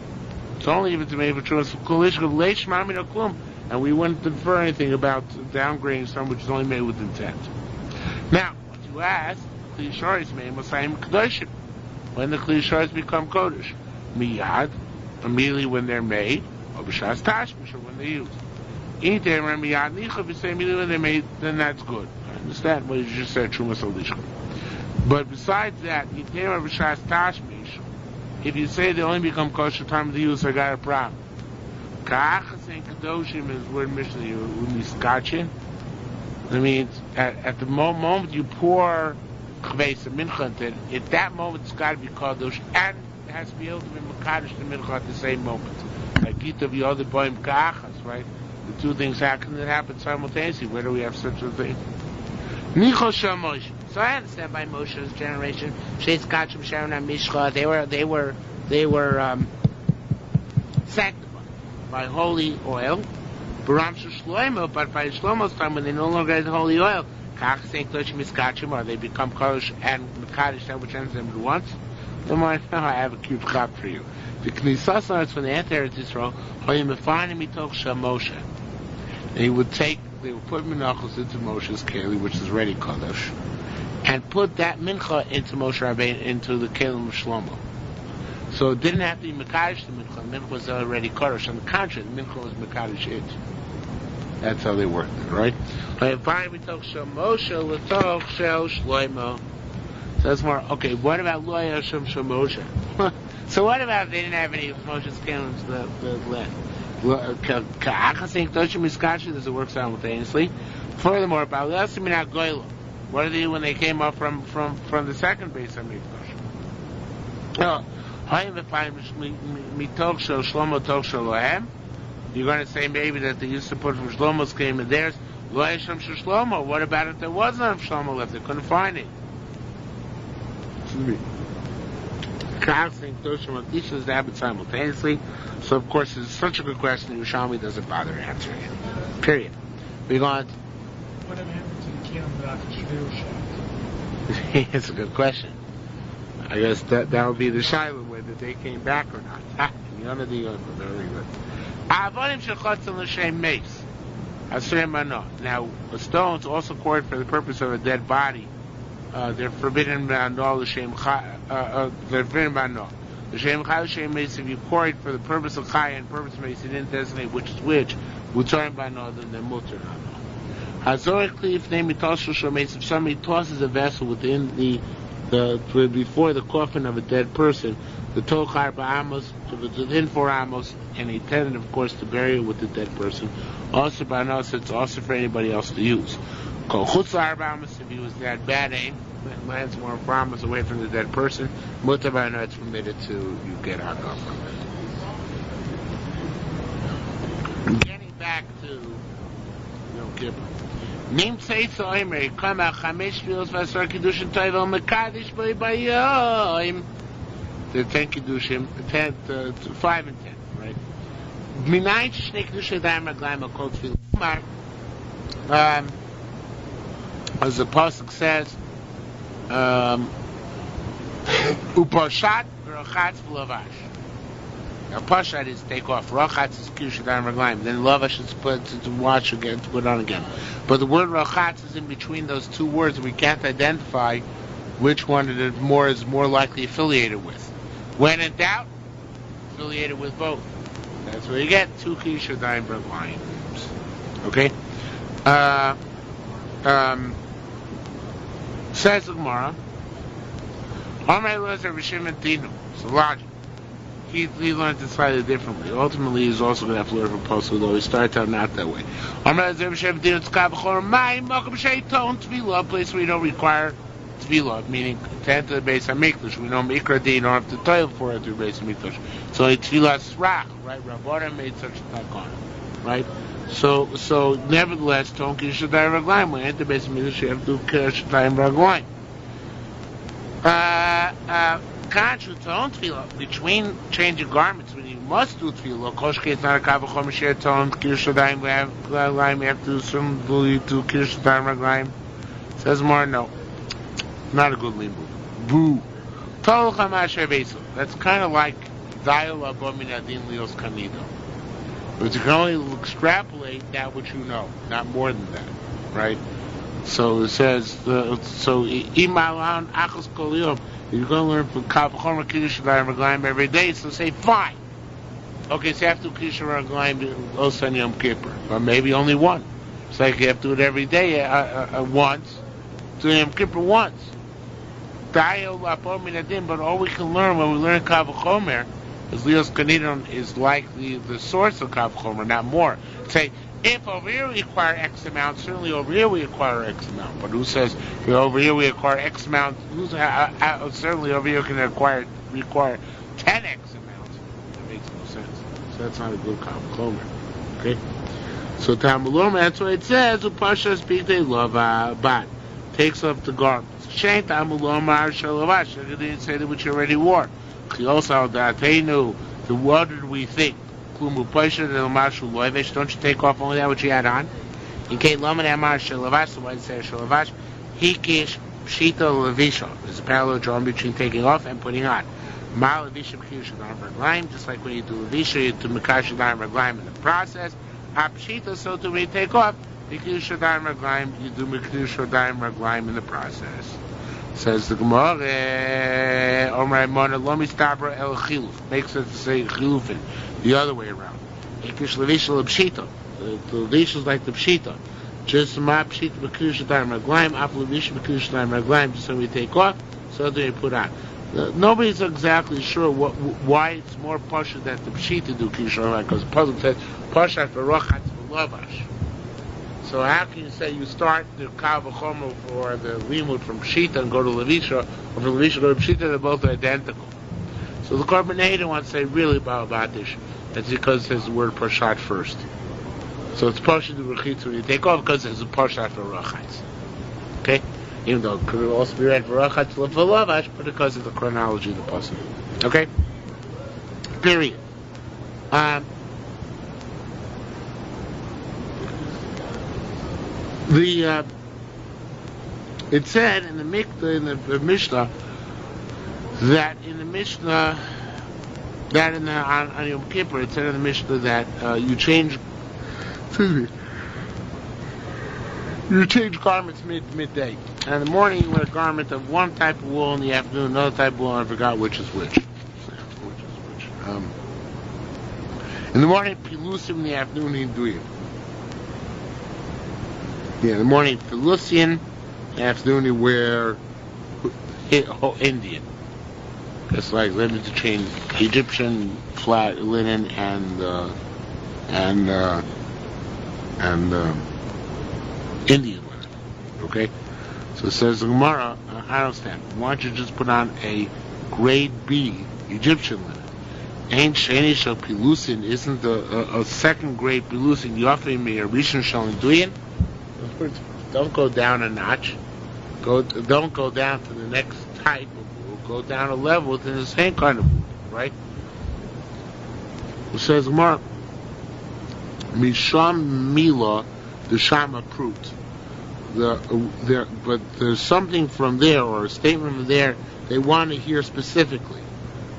It's only if it's made for Trumas Klum, and we wouldn't infer anything about downgrading something which is only made with intent. Now, what you ask, Kli Yisrael is made Mosayim Kedoshim. When the Kli Yisrael become Kodesh, Miyad, immediately when they're made, or B'shas Tashmish, or when they're used. If you say immediately when they're made, then that's good. I understand what you just said, Trumas Alishka. But besides that, B'shas Tashmish, if you say they only become kosher time of the use, I got a problem. Ka'achas and Kedoshim is word Mishnah Miskachin. That means at the moment you pour Chveis and Mincha into it, at that moment it's got to be Kadosh, and it has to be able to be Mekadosh and Mincha at the same moment. Like Gita v'Yoda Boim Ka'achas, right? The two things happen simultaneously. Where do we have such a thing? Nichol Shal Moshe. So I understand by Moshe's generation, Sheitz Kachim Sharon and Mishcha, they were sanctified by holy oil. Baram Shlomo, but by Shlomo's time, when they no longer had holy oil, Kach Saint Kachim Miskachim, or they become Kodesh and Mekadosh, that which ends them at once. Then I have a cute chap for you. The Knesset starts when they enter Israel. Moshe, and they would put Menachos into Moshe's keli, which is ready Kodesh, and put that mincha into Moshe Rabbeinu, into the kelim of Shlomo. So it didn't have to be Mekadosh the mincha. The mincha was already Kodesh. On the contrary, the mincha was Mekadosh it. That's how they worked it, right? So that's more, okay, what about Lo Yasham Shel Moshe? So what about if they didn't have any of Moshe's kelims left? Does it work simultaneously? Furthermore, what do they do when they came up from the second base of Mikdash? You're going to say maybe that they used to put from Shlomo's came in theirs. What about if there was none of Shlomo left? They couldn't find it. Excuse me. Does happen simultaneously? So of course it's such a good question Yerushalmi doesn't bother answering it. Period. We go on. Whatever happened to the Kiyam B'Rachas shiur? It's a good question. I guess that would be the shiur, whether they came back or not. Very good. Now, stones also poured for the purpose of a dead body. They're forbidden by no. They're forbidden by no. The Shem Chai Shem Mace, if you pour it for the purpose of Chai and purpose Mace, he didn't designate which is which. Mutar by no, then they're mutar no. Hazorically, if name if somebody tosses a vessel within before the coffin of a dead person, the Tolchar Ba'amos, within 4 amos, and he intended, of course, to bury it with the dead person. Also by no, it's also for anybody else to use. If he was that bad aim, and lands more farmers away from the dead person, mutabana it's permitted to you get out of from. Getting back to Yom Kippur. Nim Tzeitzo Omer, Kama Chamesh Filos Vasar Kiddushin Toivel Mekadosh B'Bayom. The 10 Kiddushim, 5 and 10, right? Minayin Shnei Kiddushin Dayim Raglayim Akol Tefillah. As the pasuk says, Upashat Rachatz V'Lavash. Now Pashat is take off. Rachatz is Kiddushin Dayim Raglayim. Then Lavash is put to wash again, to put on again. But the word Rachatz is in between those two words. We can't identify which one it is more likely affiliated with. When in doubt, affiliated with both. That's where you get 2 Kiddushin Dayim Raglayim. Okay. Says the Gemara, Amar Elazar B'Shimon Dinu. So logic. he learned it slightly differently. Ultimately, he's also going to have to learn from Posel, though he started out not that way. A place where you don't require Tefillah, meaning to enter the Beis HaMikdash. We know Mikra Din, you don't have to toil for it to the Beis HaMikdash. So it's Tefillah Srach, right? Rabbanan made such a takon, right? So nevertheless, Ton Kirshatayim Raglayim, when you enter the Beis HaMikdash, you have to do Kirshatayim Raglayim. Contrary to own tefillah, between changing garments, when you must do tefillah, koshke it's not a kavachomer share tone, kirshadayim, we have to do some to kirshadayim raglayim. Says more, no. Not a good limbu. Boo. Tolcha masher beso. That's kind of like dial abominadin lios kanido. But you can only extrapolate that which you know, not more than that, right? So it says, imalan achos kol yom. You're going to learn from Kavachomer Kiddush Raglayim every day, so say fine. Okay, so you have to do Kiddush Raglayim Osan Yom Kippur, or maybe only one. It's like you have to do it every day once, do Yom Kippur once. But all we can learn when we learn Kavachomer is Leos Kanidon is like the source of Kavachomer, not more. Say, if over here we acquire X amount, certainly over here we acquire X amount. But who says over here we acquire X amount? Certainly over here can require 10X amount. That makes no sense. So that's not a good Kavachomer. Okay? So Tamulom, that's what it says. Upasha speak they love bat. Takes off the garments. Shain Tamulom ar shalavash. I didn't say that which you already wore. Also that they knew the what did we think? Don't you take off only that which you had on? In case Laman Amar Shalavash, so why it says Shalavash, Hikish Pshita Levisha. There's a parallel drawn between taking off and putting on. Ma Levisha Pshita Raglaim, just like when you do Levisha, you do Mekash Raglaim in the process. Pshita, so to when you take off, Mekash Raglaim, you do Mekash Raglaim in the process. Says the Gemara, Omar Mona Lomi Stabra El Chiluf, makes it to say Chilufin. The other way around. Ikish Levisha L'Pshita. The Levisha is like the Pshita. Just Ma Pshita B'Kiddush D'Ayim Raglayim, Af Levisha B'Kiddush D'Ayim Raglayim, just so we take off, so that we put on. Nobody's exactly sure why it's more Pasha that the Pshita do Kiddush D'Ayim Raglayim, because the puzzle says, Pasha V'Rochatz V'Lavash. So how can you say you start the Kavachomer for the Limud from Pshita and go to Levisha, or from Levisha go to Pshita, they're both identical. So the Korban Neder wants to say really Ba'abatish. That's because it says the word Parshat first. So it's Parshat the Rechitz when you take off because it's a Parshat for Rachatz. Okay? Even though it could also be read for Rachatz Lavash, but because of the chronology of the Pasuk. Okay? Period. It said in the Mishnah that in the Mishnah that on Yom Kippur it said in the Mishnah that you change garments midday. And in the morning you wear a garment of one type of wool, in the afternoon another type of wool, and I forgot which is which. In the morning Pilusim, in the afternoon Hinduyim. Yeah, in the morning Pilusian, in the afternoon you wear Indian. It's like limited to change Egyptian flat linen and Indian linen. Okay? So it says the Gemara, I don't understand. Why don't you just put on a grade B Egyptian linen? Ain't Shani Shal Pilusin, isn't a second grade Pilusin, you offer me a Rishon Shal Induyin? Don't go down a notch. Don't go down to the next type. Go down a level within the same kind of food, right? It says Gemara, Misham Mila, the Shama Prut. But there's something from there, or a statement from there, they want to hear specifically,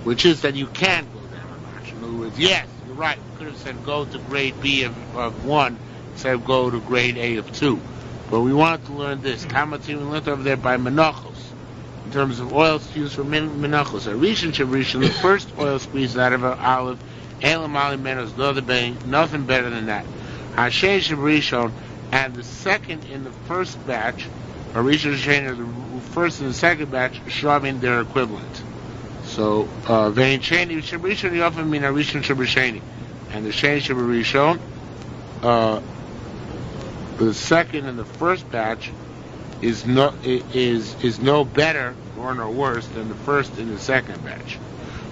which is that you can go down a notch. In other words, yes, you're right. We could have said go to grade B of 1, instead of go to grade A of 2. But we wanted to learn this. Kamatim, we learned over there by Menachos. In terms of oils used for menachos, a rishon shavrishon, the first oil squeezed out of an olive, elam ali menos, nothing better than that. Hashem shavrishon, and the second in the first batch, or rishon shain, the first and the second batch, shaving their equivalent. So, Vein Sheni Shabishon Yofim Min Arishon Shabisheni. And the Sheni Shabishon, the second and the first batch is no better or no worse than the first and the second batch.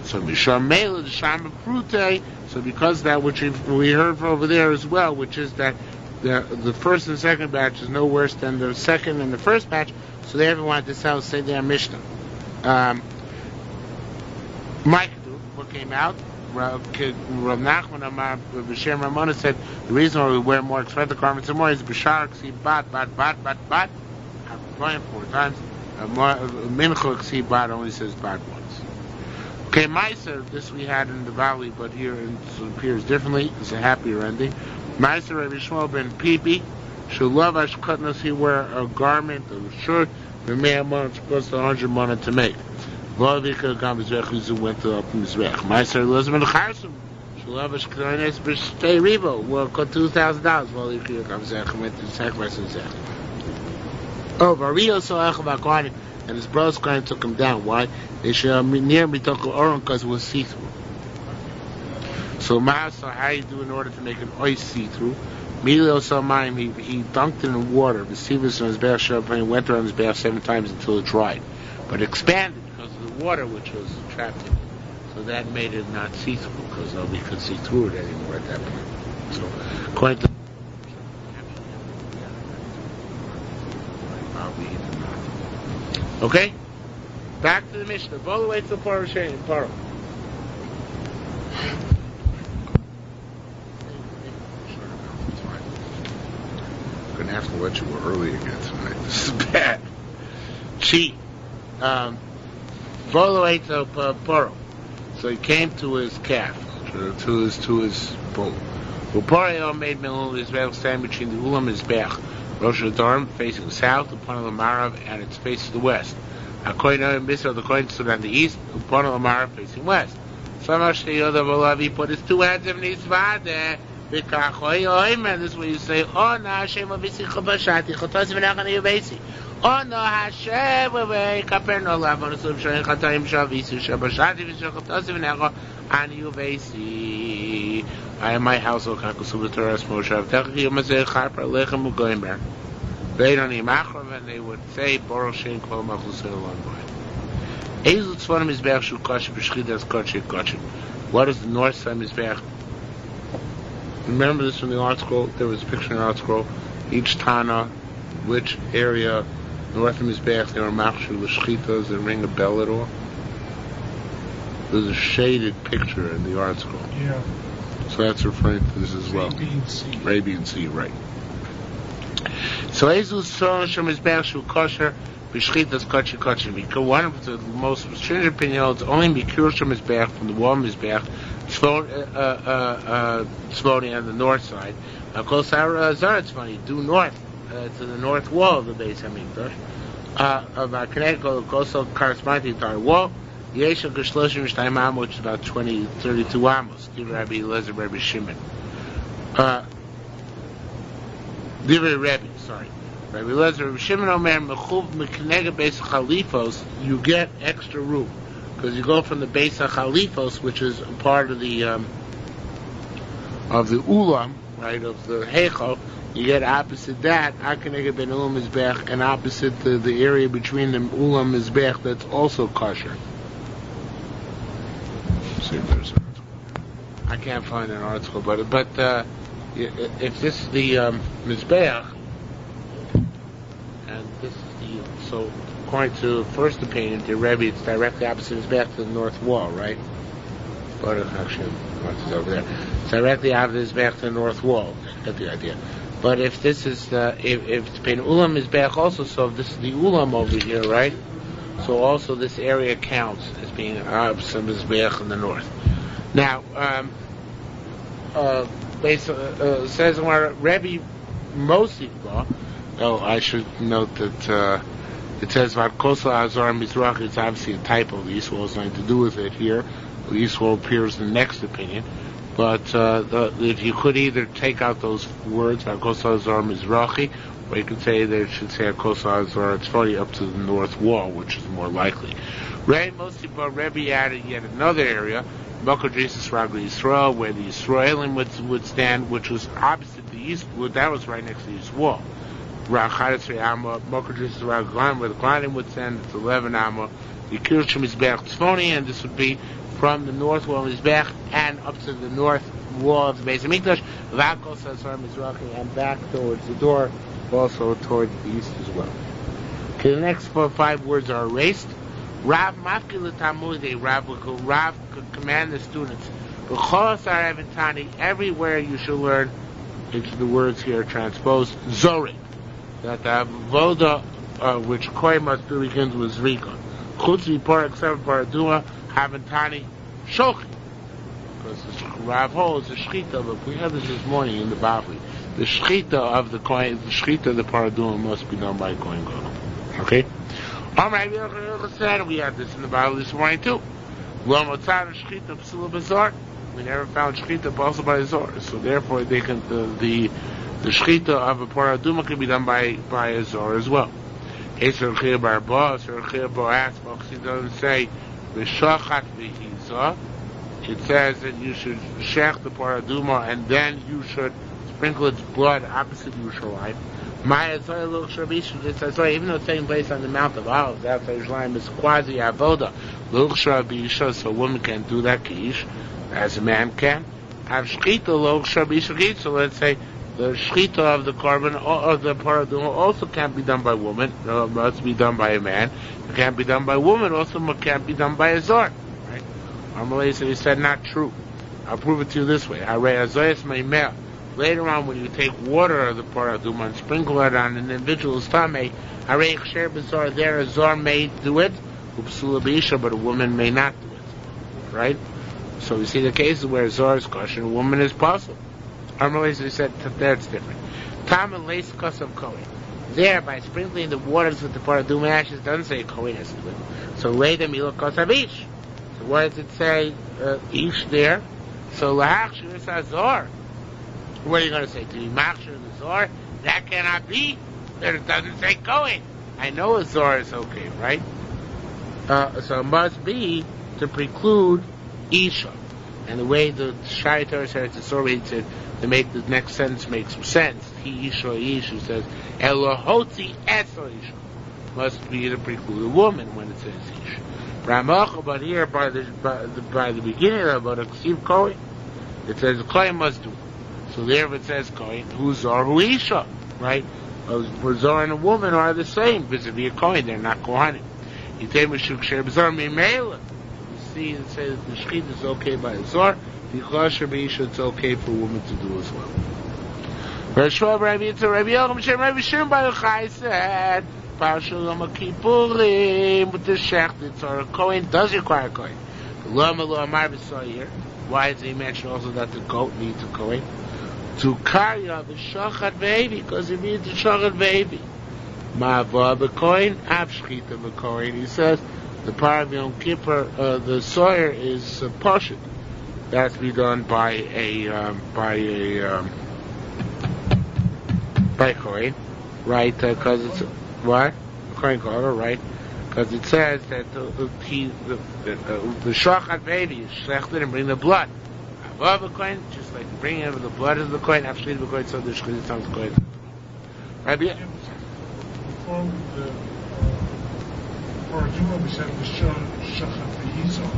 So Misham Mela the Shama Prute. So because that which we heard over there as well, which is that the first and second batch is no worse than the second and the first batch, so they haven't wanted to say their Mishnah. Mike, what came out? Rav Nachman Amar B'Shem Ramona said the reason why we wear more expensive garments and more is B'Shar Ksi Bat. I'm going 4 times. Mincha Ksi Bat only says Bat once. Okay, Meiser, this we had in the valley, but here it appears differently. It's a happier ending. Meiser Rabbi Shmuel ben Pipi, Shulav Ashkutnas, he wear a garment, a shirt, the man month supposed to 100 money to make. Vavika Gamizrech went to up Mizrech. Meiser Elizabeth Charsum, Shulav Ashkutnas B'Shtei Rivo, well, got $2,000. Vavika Gamizrech went to sacrifice Mizrech. Oh, Vario saw Echavakwan, and his brother's crying took him down. Why? They should near me took Oron because it was see-through. So Master, how you do in order to make an oil see-through? Immediately saw mine, he dunked it in water. The Sivas on his bath shop and he went around his bath 7 times until it dried. But expanded because of the water which was trapped in it. So that made it not see-through because nobody could see through it anymore at that point. So according to okay? Back to the Mishnah. All the way to Paro. I'm going to have to let you go early again tonight. This is bad. Cheat. All the way to Paro. So he came to his calf, to his bull. Paro made Milul Yisrael stand between the Ulam and Mizbeach. Rosh Hashanah facing south, upon the Marav, and its face to the west. According to Misra, the coin stood on the east, upon the Marav facing west. Samash Teyoda Volavi put his 2 hands in his father. And this is what you say, Oh no Hashem Avisi Chabashati, Chotos V'nachani Yuvesi. Oh no Hashem Kaper no Lavon Sub Shoyin Chatoim Shavisu Shabashati V'shochotos V'nachani Yuvesi. I am my household, Kakusub Torah Moshav, Techki Yomazeh Charper, Lechem Ugoimber. Beidoni Machrav, and they would say, Boral Shein Kol Machlusei Alon Boy. Ezu Tzvonim Mizbeach Shu Kosh, B'Shchidas Kosh Kosh. What is the north side Mizbeach? Remember this from the art scroll? There was a picture in the art scroll. Each Tana, which area, north of Mizbeach, there were Machshu, L'Shchitas, that ring a bell at all. There's a shaded picture in the art scroll. Yeah. So that's referring to this as well. A, B, and C. A, B, and C, right. So Ezus Tzvonim Shu Mizbeach Shu Kosher, B'Shchitas Kosh Kosh. Because one of the most stringent opinions only Mikur Shu Mizbeach from the wall Mizbeach, Tzvoni on the north side. Kol Sarah Zara Tzvoni, due north to the north wall of the Beis Hamikdash. Of Akaneko, also corresponding to our wall. Yesha Geshloshim Shtayim Amos, which is about 32 Amos. Give Rabbi Eliezer, Rabbi Shimon. Divrei Rebbe, sorry. Rabbi Eliezer, Rabbi Shimon Omer, Mechuv Meknega Beis Chalifos, you get extra room. Because you go from the Beis Chalifos, which is a part of the Ulam, right, of the Heichal, you get opposite that, Akanega Ben Ulam Mizbech, and opposite the area between the Ulam Mizbech that's also kosher. See if there's an article. I can't find an article, but if this is the Mizbeach, and this is the, so according to the first opinion, the Rebbe, it's directly opposite Mizbeach to the north wall, right? But actually, it's over there. It's directly opposite Mizbeach to the north wall. Get the idea. But if this is if it's been Ulam Mizbeach also, so if this is the Ulam over here, right? So also this area counts as being opposite Mizbeach in the north. Now, says where Rebbe Mosifba. Oh, I should note that it says about Kosa Azar Mizrach. It's obviously a typo. The Yisrael has nothing to do with it here. The Yisrael appears in the next opinion. But if you could either take out those words, Kosa Azar Mizrachi, Or you could say they should say a Kosaz or it's fully up to the north wall, which is more likely. Rebbe added yet another area, Mokar Jesus Ragli Yisrael, where the Yisraelim would stand, which was opposite the east, that was right next to the east wall. Rachadesrei Amma, Mokar Jesus Ragli, where the Kohanim would stand, it's 11 Amma. The Yerushalmi Yuma Tzfoni, and this would be from the north wall of Mizbech and up to the north wall of the Beis HaMikdash, Vakol Sazar Mizrachi, and back towards the door, also towards the east as well. Okay, the next 4 or 5 words are erased. Rav Mafki L'Tamudei, Rav could command the students. B'chol Asar Eventani, everywhere you should learn, the words here are transposed, Zorik, that the Avoda which Koi must do begins with Zrika. Chutz V'Porah K'Sev Paraduma, Haventani, Shochi. Because the Rav holds the Shechita, we had this morning in the Bavli. The Shechita of the coin, the Shechita of the Paraduma must be done by a Kohen Gadol. Okay? We had this in the Bible this morning too. We never found Shechita also by Azor. So therefore they can the Shechita of a Paraduma can be done by Azor as well. It doesn't say V'shachat v'hizah. It says that you should shech the Paraduma and then you should sprinkle its blood opposite Yerushalayim. Even though it's taking place on the Mount of Olives outside Yerushalayim, it's quasi avoda. So a woman can do that kish, as a man can. Have shchita, so let's say the shchita of the korban or the paraduma also can't be done by woman. No, it must be done by a man. It can't be done by woman. Also, it can't be done by a zor. Right? Amalei said, he said, not true. I'll prove it to you this way. Later on, when you take water of the paraduma and sprinkle it on an individual's tummy, there a zor may do it, but a woman may not do it. Right? So we see the cases where a zor is kosher and a woman is possible. Armalese said there it's different. Tam and lace of kohen. There, by sprinkling the waters with the paraduma ashes, doesn't say kohen has to do it. So later mila kosav ish. So why does it say ish there? So lahach shiur azor. What are you going to say? To be machshir the zor? That cannot be. It doesn't say kohen. I know a zor is okay, right? So it must be to preclude isha. And the way the Shai Torah said it's a story, he said to make the next sentence make some sense. He isha isha says Elohotzi eso isha must be to preclude a woman when it says isha. But here by the beginning of it, Ksiv Kohen, it says Kohen must do. So there it says Kohen, who zor, who isha, right? Zor and a woman are the same vis-a-vis a Kohen, they're not Kohanim. You say Meshuk Sher B'Zor Mimela. See and say that the shechit is okay by a zor, the kosher b'isha it's okay for a woman to do as well. Rashua Rabbi Yitzhak Rabbi Yocham Shem Rabbi Shimon Bar Yochai said, Parshul Yom Kippurim with the shech the Torah Kohen does require Kohen. Lama Lo Amar B'Soyer. Why does he mention also that the goat needs a Kohen? To carry on the shachat v'evi, because it needs a shachat v'evi. Ma'ava b'Kohen av shechita b'Kohen. He says the part of Yom Kippur, the sawyer is pashut. That has to be done by Kohen, right? Because it's what Kohen Gadol, right? Because it says that the shachat v'evi is shechted and bring the blood. Above the Kohen, just like bringing of the blood of the Kohen, after the Kohen, so the shechit sounds Kohen. Rabbi. Before the Paraduma, we said the shachat v'hizah,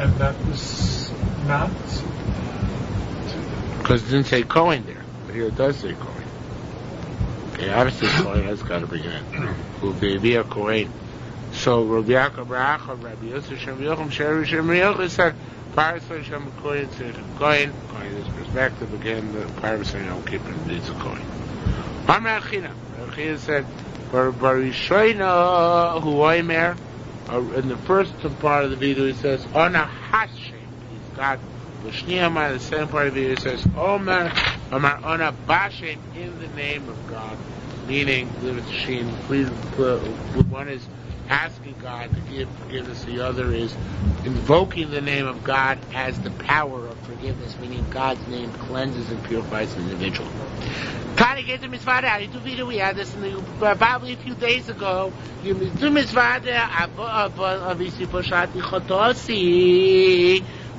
and that was not. Because it didn't say Kohen there, but here it does say Kohen. Okay, obviously Kohen has got to bring it in. Who be a Kohen. So Rabbi Yaakov Ra'achav, Rabbi Yosef Shem Yocham Shem Yocham said, Parasai Shem Kohen, Kohen is perspective again. The Parasai Yom Kippur needs a Kohen. Amar Achina. Achina said, Barishoina Hu Oimer. In the first part of the video, he says, Ona Hashem. He's got L'Shniyamah. The second part of the video says, Omer Ona Bashem, in the name of God. Meaning, one is asking God to give forgiveness. The other is invoking the name of God as the power of forgiveness, meaning God's name cleanses and purifies the individual. Tani get the mitzvah. We had this probably a few days ago. You do mitzvah.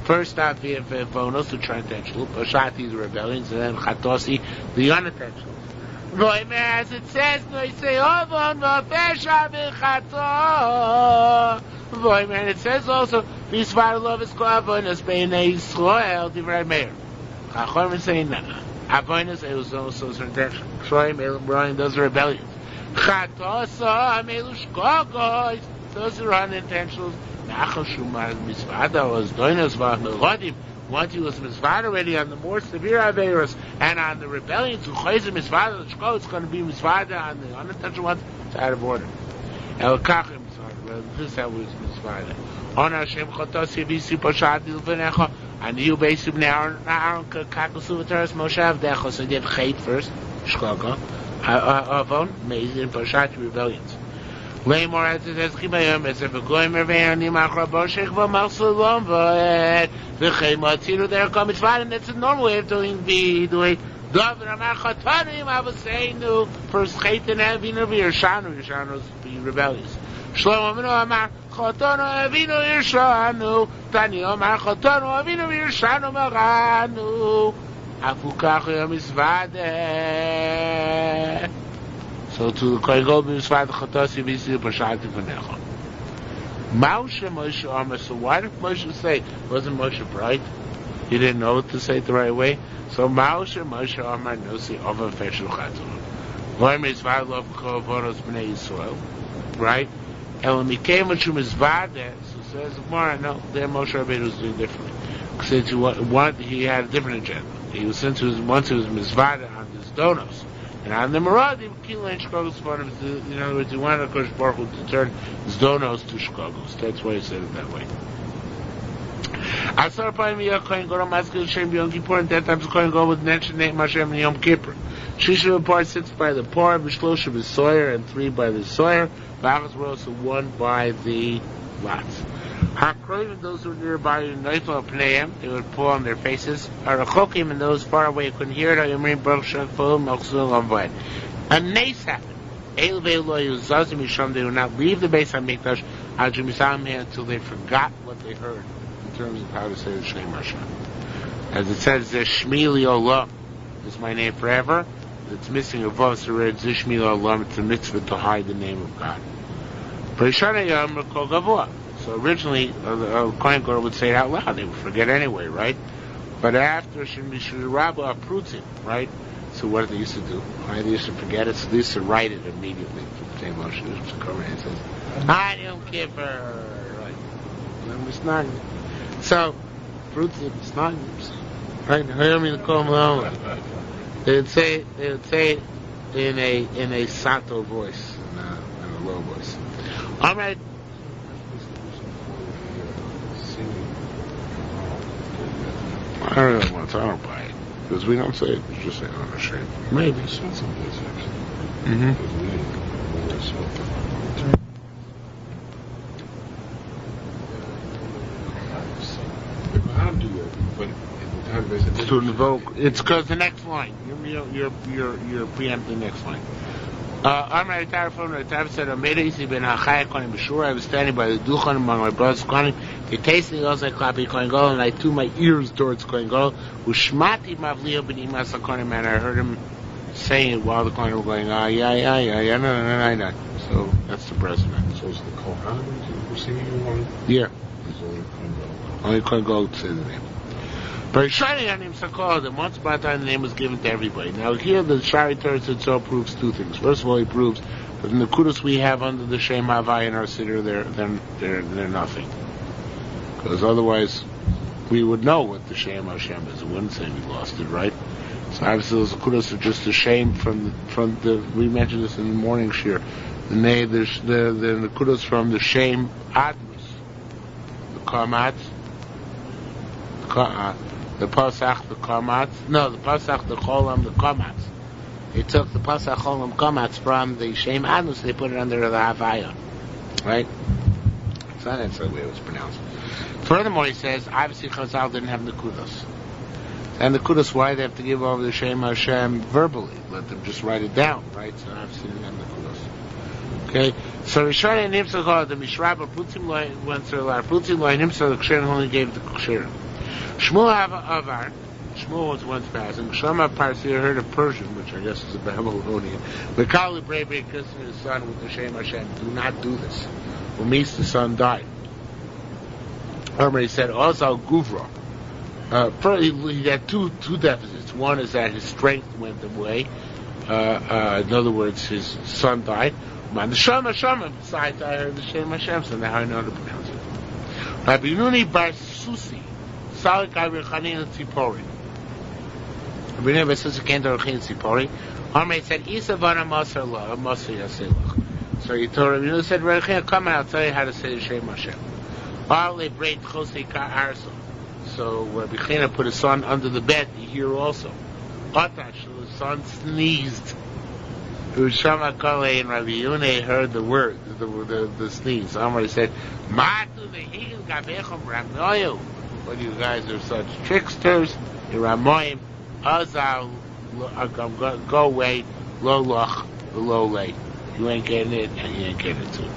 First off, we have bonus to try intentional. Pashati is rebellions, and then chatosi, the unintentional. As it says, it says also, Visvar love is called Avonis Beinei Yisrael Divrei Meir. Chacham is saying that Avonis is also intentional. Shoyim Elam Brian, those are rebellions. Chatosa Amelush Gogos, those are unintentionals. Nachal Shumar Misvada was Doinos Vachmelodim. Once he was misvada already on the more severe averos and on the rebellions who chayzim misvada, it's going to be misvada on the unintentional ones. It's out of order. El kachim, this is how it was misvada. On Hashem chotasi v'isi poshat dilvenecha, and you basically Aaron kakosu v'teres Moshe avdecha. So they did chait first, shkoga, avon, mezid, poshat rebellions. Laymor as it says chibayim as if a goyim erve'anim achra boshech v'malsulom v'ed v'cheimatziru there comes fine, and it's a normal way of doing David Amar Chatanim Avaseinu first chait and avinu v'yershanu is be rebellious. Shlomo Aminu Amar Chatanu avinu yershanu Tani Amar Chatanu avinu v'yershanu maranu Afukach yom misvadeh. So to the Kohen Gadol b'misvad chatasi v'isi b'shati v'necha. Moshe Amar. So why did Moshe say? Wasn't Moshe bright? He didn't know what to say the right way. So Moshe Amar nosi over feshul chatzon. V'ay misvad lo v'kovoros b'nei Yisrael. Right? Elam Mikei Moshe misvad. So says Gemara, no, there Moshe Rabbeinu was doing differently. Since he had a different agenda. Once he was misvad on his donos. And on the Maradim, in other words, he wanted Kosh Baruch Hu to turn his donos to shkogos. That's why he said it that way. Asar Payim Yah Kohen Gadol Maskil Shem B'Yom Kippur, and that time the Kohen Gadol would mention name Hashem in Yom Kippur. Shisha B'Par, 6 by the Par, B'Shlosha B'Soyer, and 3 by the Soyer. B'Achas were also 1 by the lots. Hakroim, those who were nearby, Neifel Pneim, they would pull on their faces. Arachokim, and those far away couldn't hear it. Ayomrim Baruch Shakfo Malchzul Amvad. A nace happened. El Ve'Eloi Uzazim Yisham, they would not leave the base on Mikdash until they forgot what they heard in terms of how to say the Shem Hashem. As it says, Shmi Li Olam is my name forever. It's missing a vav, so it's Shmi Li Olam. It's a mitzvah to hide the name of God. Preshana Yom Kol Gavua. So originally, the Kohen Gadol would say it out loud. They would forget anyway, right? But after Shemishur Rabbah approves it, right? So what did they used to do? Why they used to forget it? So they used to write it immediately. The same motion. It says, I don't care for... Right. And it's not... So, fruits it's not... Right? They would say it in a sato voice, in a low voice. All right. I don't know once. I don't buy it because we don't say it. We just say unashamed. Maybe. Mm-hmm. To invoke. It's because the next line. You're preempting the next line. I was standing by the Duchan among my brothers Kohanim. They tasted the also Klapi Kohen Gadol, and I threw my ears towards Kohen Gadol. Ushmati Mavliya b'nimas HaKohanim, and I heard him saying it while the Kohanim were going, no. So that's the president. So is the Kohanim who singing along? Yeah. Only Kohen Gadol to say the name. But Shari Hanim Sakol, the once upon a time the name was given to everybody. Now here the Shari Teretz itself proves two things. First of all, he proves that in the kudos we have under the Shem Havai in our siddur, they're nothing. Because otherwise, we would know what the Shem Hashem is. It wouldn't say we lost it, right? So obviously those kudos are just a shame from the. We mentioned this in the morning shiur. The kudos from the Shem Admus, the Kamatz. The Pasach, the Kamatz. No, the Pasach, the Cholam, the Kamatz. They took the Pasach, Cholam, Kamatz from the Shem Adnus, they put it under the Havaya. Right? It's not necessarily the way it was pronounced. Furthermore, he says, obviously Chazal didn't have Nekudos. And Nekudos, why they have to give over the Shem Hashem verbally? Let them just write it down, right? So obviously they didn't have Nekudos. Okay? So Rishon and Nimsa called the Mishraba Putzim Loi went to Lar Putzim Loi Nimsa the Kshirin only gave the Kshirin. Shmuel Avar, Shmuel was once passing. Shama Parsi heard a Persian, which I guess is a Babylonian. Mikali Brebe kissing his son with the Shem Hashem. Do not do this. Umis, the son, died. He said, also Guvra. He had two deficits. One is that his strength went away. In other words, his son died. The Shama, besides, I heard the Shem Hashem, so now I know how to pronounce it. Rabbi Nuni Bar Susi, Salik Avirchanin Tzipori. Rabbi Nuni Bar Susi came to Rachin Tzipori. He said, Isavana Masar Yaselach. So he told Rabbi Nuni, said, Rachin, come and I'll tell you how to say the Shem Hashem. So Rabbi Chena put his son under the bed. You hear also. Atash, the son sneezed. Ushama Kale and Rabbi Yune heard the word, the sneeze. Amar said, Matu the Gabechum Ramoyu. But you guys are such tricksters. Ramoyim. Azal, go away. Lo loch, lo lay. You ain't getting it, and you ain't getting it too.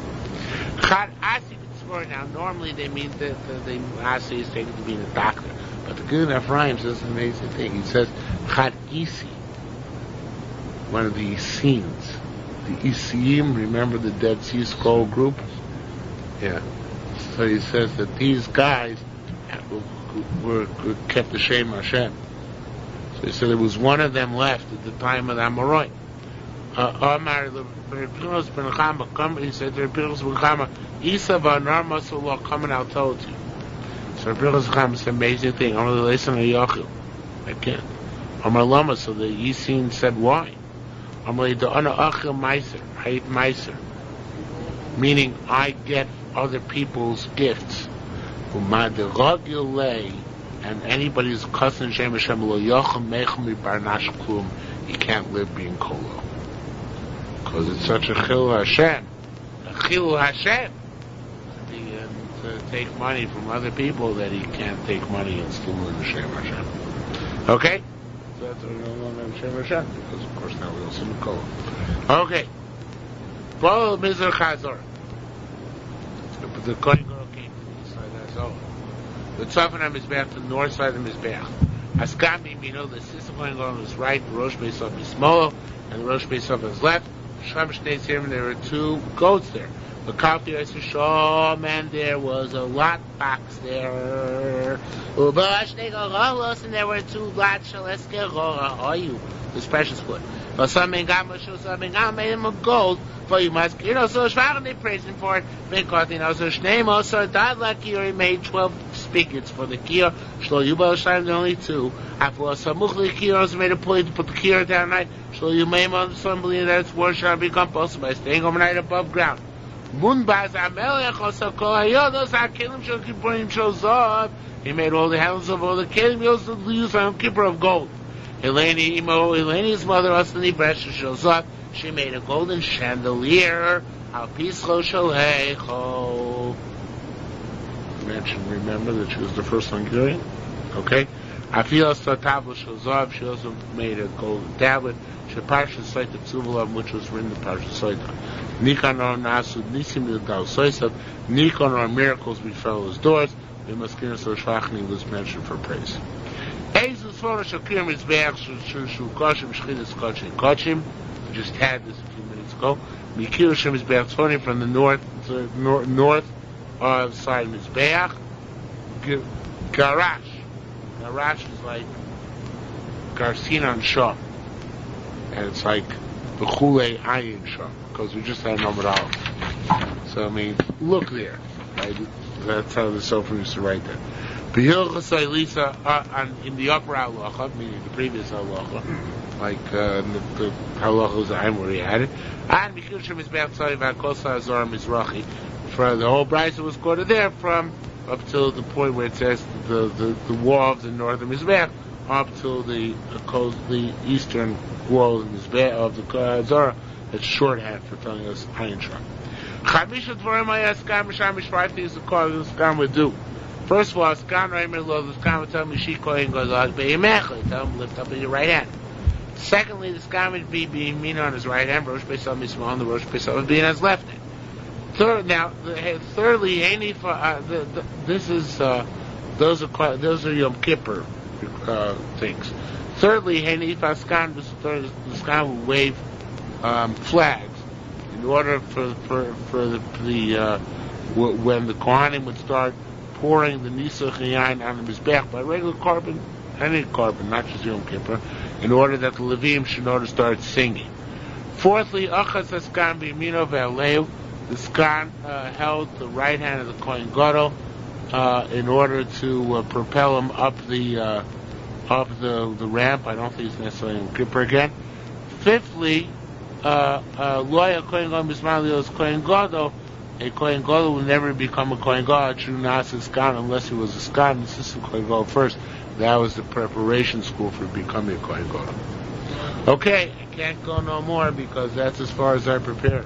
Chad Asi. Now, normally they mean that the Asi is taken to being a doctor, but the Gilin Ephraim says an amazing thing. He says, Chad Isi, one of the Essenes. The Isim, remember the Dead Sea Scroll group? Yeah. So he says that these guys were kept the Shem Hashem. So he said there was one of them left at the time of the Amoroi. Omar the Pilos ben Chama, come, he said to Pilos ben Chama, Isa v'anar masullah, come and I'll tell it to you. So Pilos ben Chama is an amazing thing. Omar the Leisan Yachil, I can't. Omar Lama, so the Yisin said why? Omar the Ana Achil Meiser, I eat Meiser, meaning I get other people's gifts. Umad the Ragil lay, and anybody who's cousin Shem Hashem lo Yachim Mecham Barnash Klum, he can't live being Kolo. Because it's such a chilul Hashem, to take money from other people that he can't take money and still live Hashem Hashem. Okay? So that's why we don't want Hashem Hashem, because of course now we also Mikol. Okay. Follow Mizr Chazor. The Kohen Gadol came to the east side of the zone. The Tzafan HaMizbeach to the north side of the Mizbeach. Askami, we know the sister Kohen Gadol is right, the Rosh Beisov is smaller, and the Rosh Beisov is left. There were two goats there. The Kalfi Shaw, man, there was a lot box there. And there were two lots. Are you? This precious wood. But something made him of gold. For you must, so they praised him for it. So Shnei also died like he made 12 spigots for the kiyah. Shlo Yubal Shloim, only two. After Samuch the kiyah also made a point to put the kiyah down night. Shlo Yumayim on the sun, believing that its water shall become possible by staying overnight above ground. Munbaz Amelech also called Hayodos HaKelim Shel Kippurim Shel Zav. He made all the handles of all the kelim. He also used on Kippur of gold. Eleni's mother also Nibresh Shel Zav. She made a golden chandelier. Al Pischo Shalecho. Mentioned, remember that she was the first Hungarian? Okay? Afilas Tatav Shel Zav. She also made a golden tablet. She Parsha Saita Tzuvalav, which was written in Parsha Saita. Nikanor Nasu Nisim Yudal Soisav. Nikanor miracles befell his doors. The Maskina Soshachni was mentioned for praise. Ezus Fora Shakir Mizbeach Shu Koshim Shchidas Koshim Koshim. We just had this a few minutes ago. Mikir Shem Mizbeach Tzoni from the north side of Mizbeach. Garash. Garash is like Garcinan Shah. And it's like the Chule Ayin Shah. Because we just had number out. So, I mean, look there. Right? That's how the Sofer used to write that. B'hilchas Lisa in the upper halacha, meaning the previous halacha, like the halachos I'm where he had it. And Mikir Shem Mizbeach Tzari V'Akosa Azor Mizrachi. For the whole brisa was quoted there from up till the point where it says the wall of the northern Mizbeach up till the eastern wall of the Mizbeach of the Azor. It's shorthand for telling us Ayin Shah. Chamisha Dvarim Ayaskan Mishamish 5 things the Skan would do. First of all, Skan Reimer Lo, the Skan would tell me she Kohen goes out Be'imech, tell him lift up in your right hand. Secondly, the Skan would be being mean on his right hand, Rosh Beisam Yisrael on the Rosh Beisam would be on his left hand. Thirdly, this is those are Yom Kippur things. Thirdly, the Skan would wave flags in order for the when the Kohanim would start pouring the Nisuch Yain on the Mizbech by regular carbon, any carbon, not just Yom Kippur, in order that the Levim should know to start singing. Fourthly, Achas Skan B'Yamino Ve'Aleu, the Skan held the right hand of the Kohen Gadol in order to propel him up the ramp. I don't think it's necessarily Yom Kippur again. Fifthly, Loya Kohen Gadol Mismalios Kohen Gadol. A Kohen Gadol will never become a Kohen Gadol, a true Nasa Skan, unless he was a Skan, assistant Kohen Gadol first. That was the preparation school for becoming a Kohen Gadol. Okay, I can't go no more because that's as far as I prepared.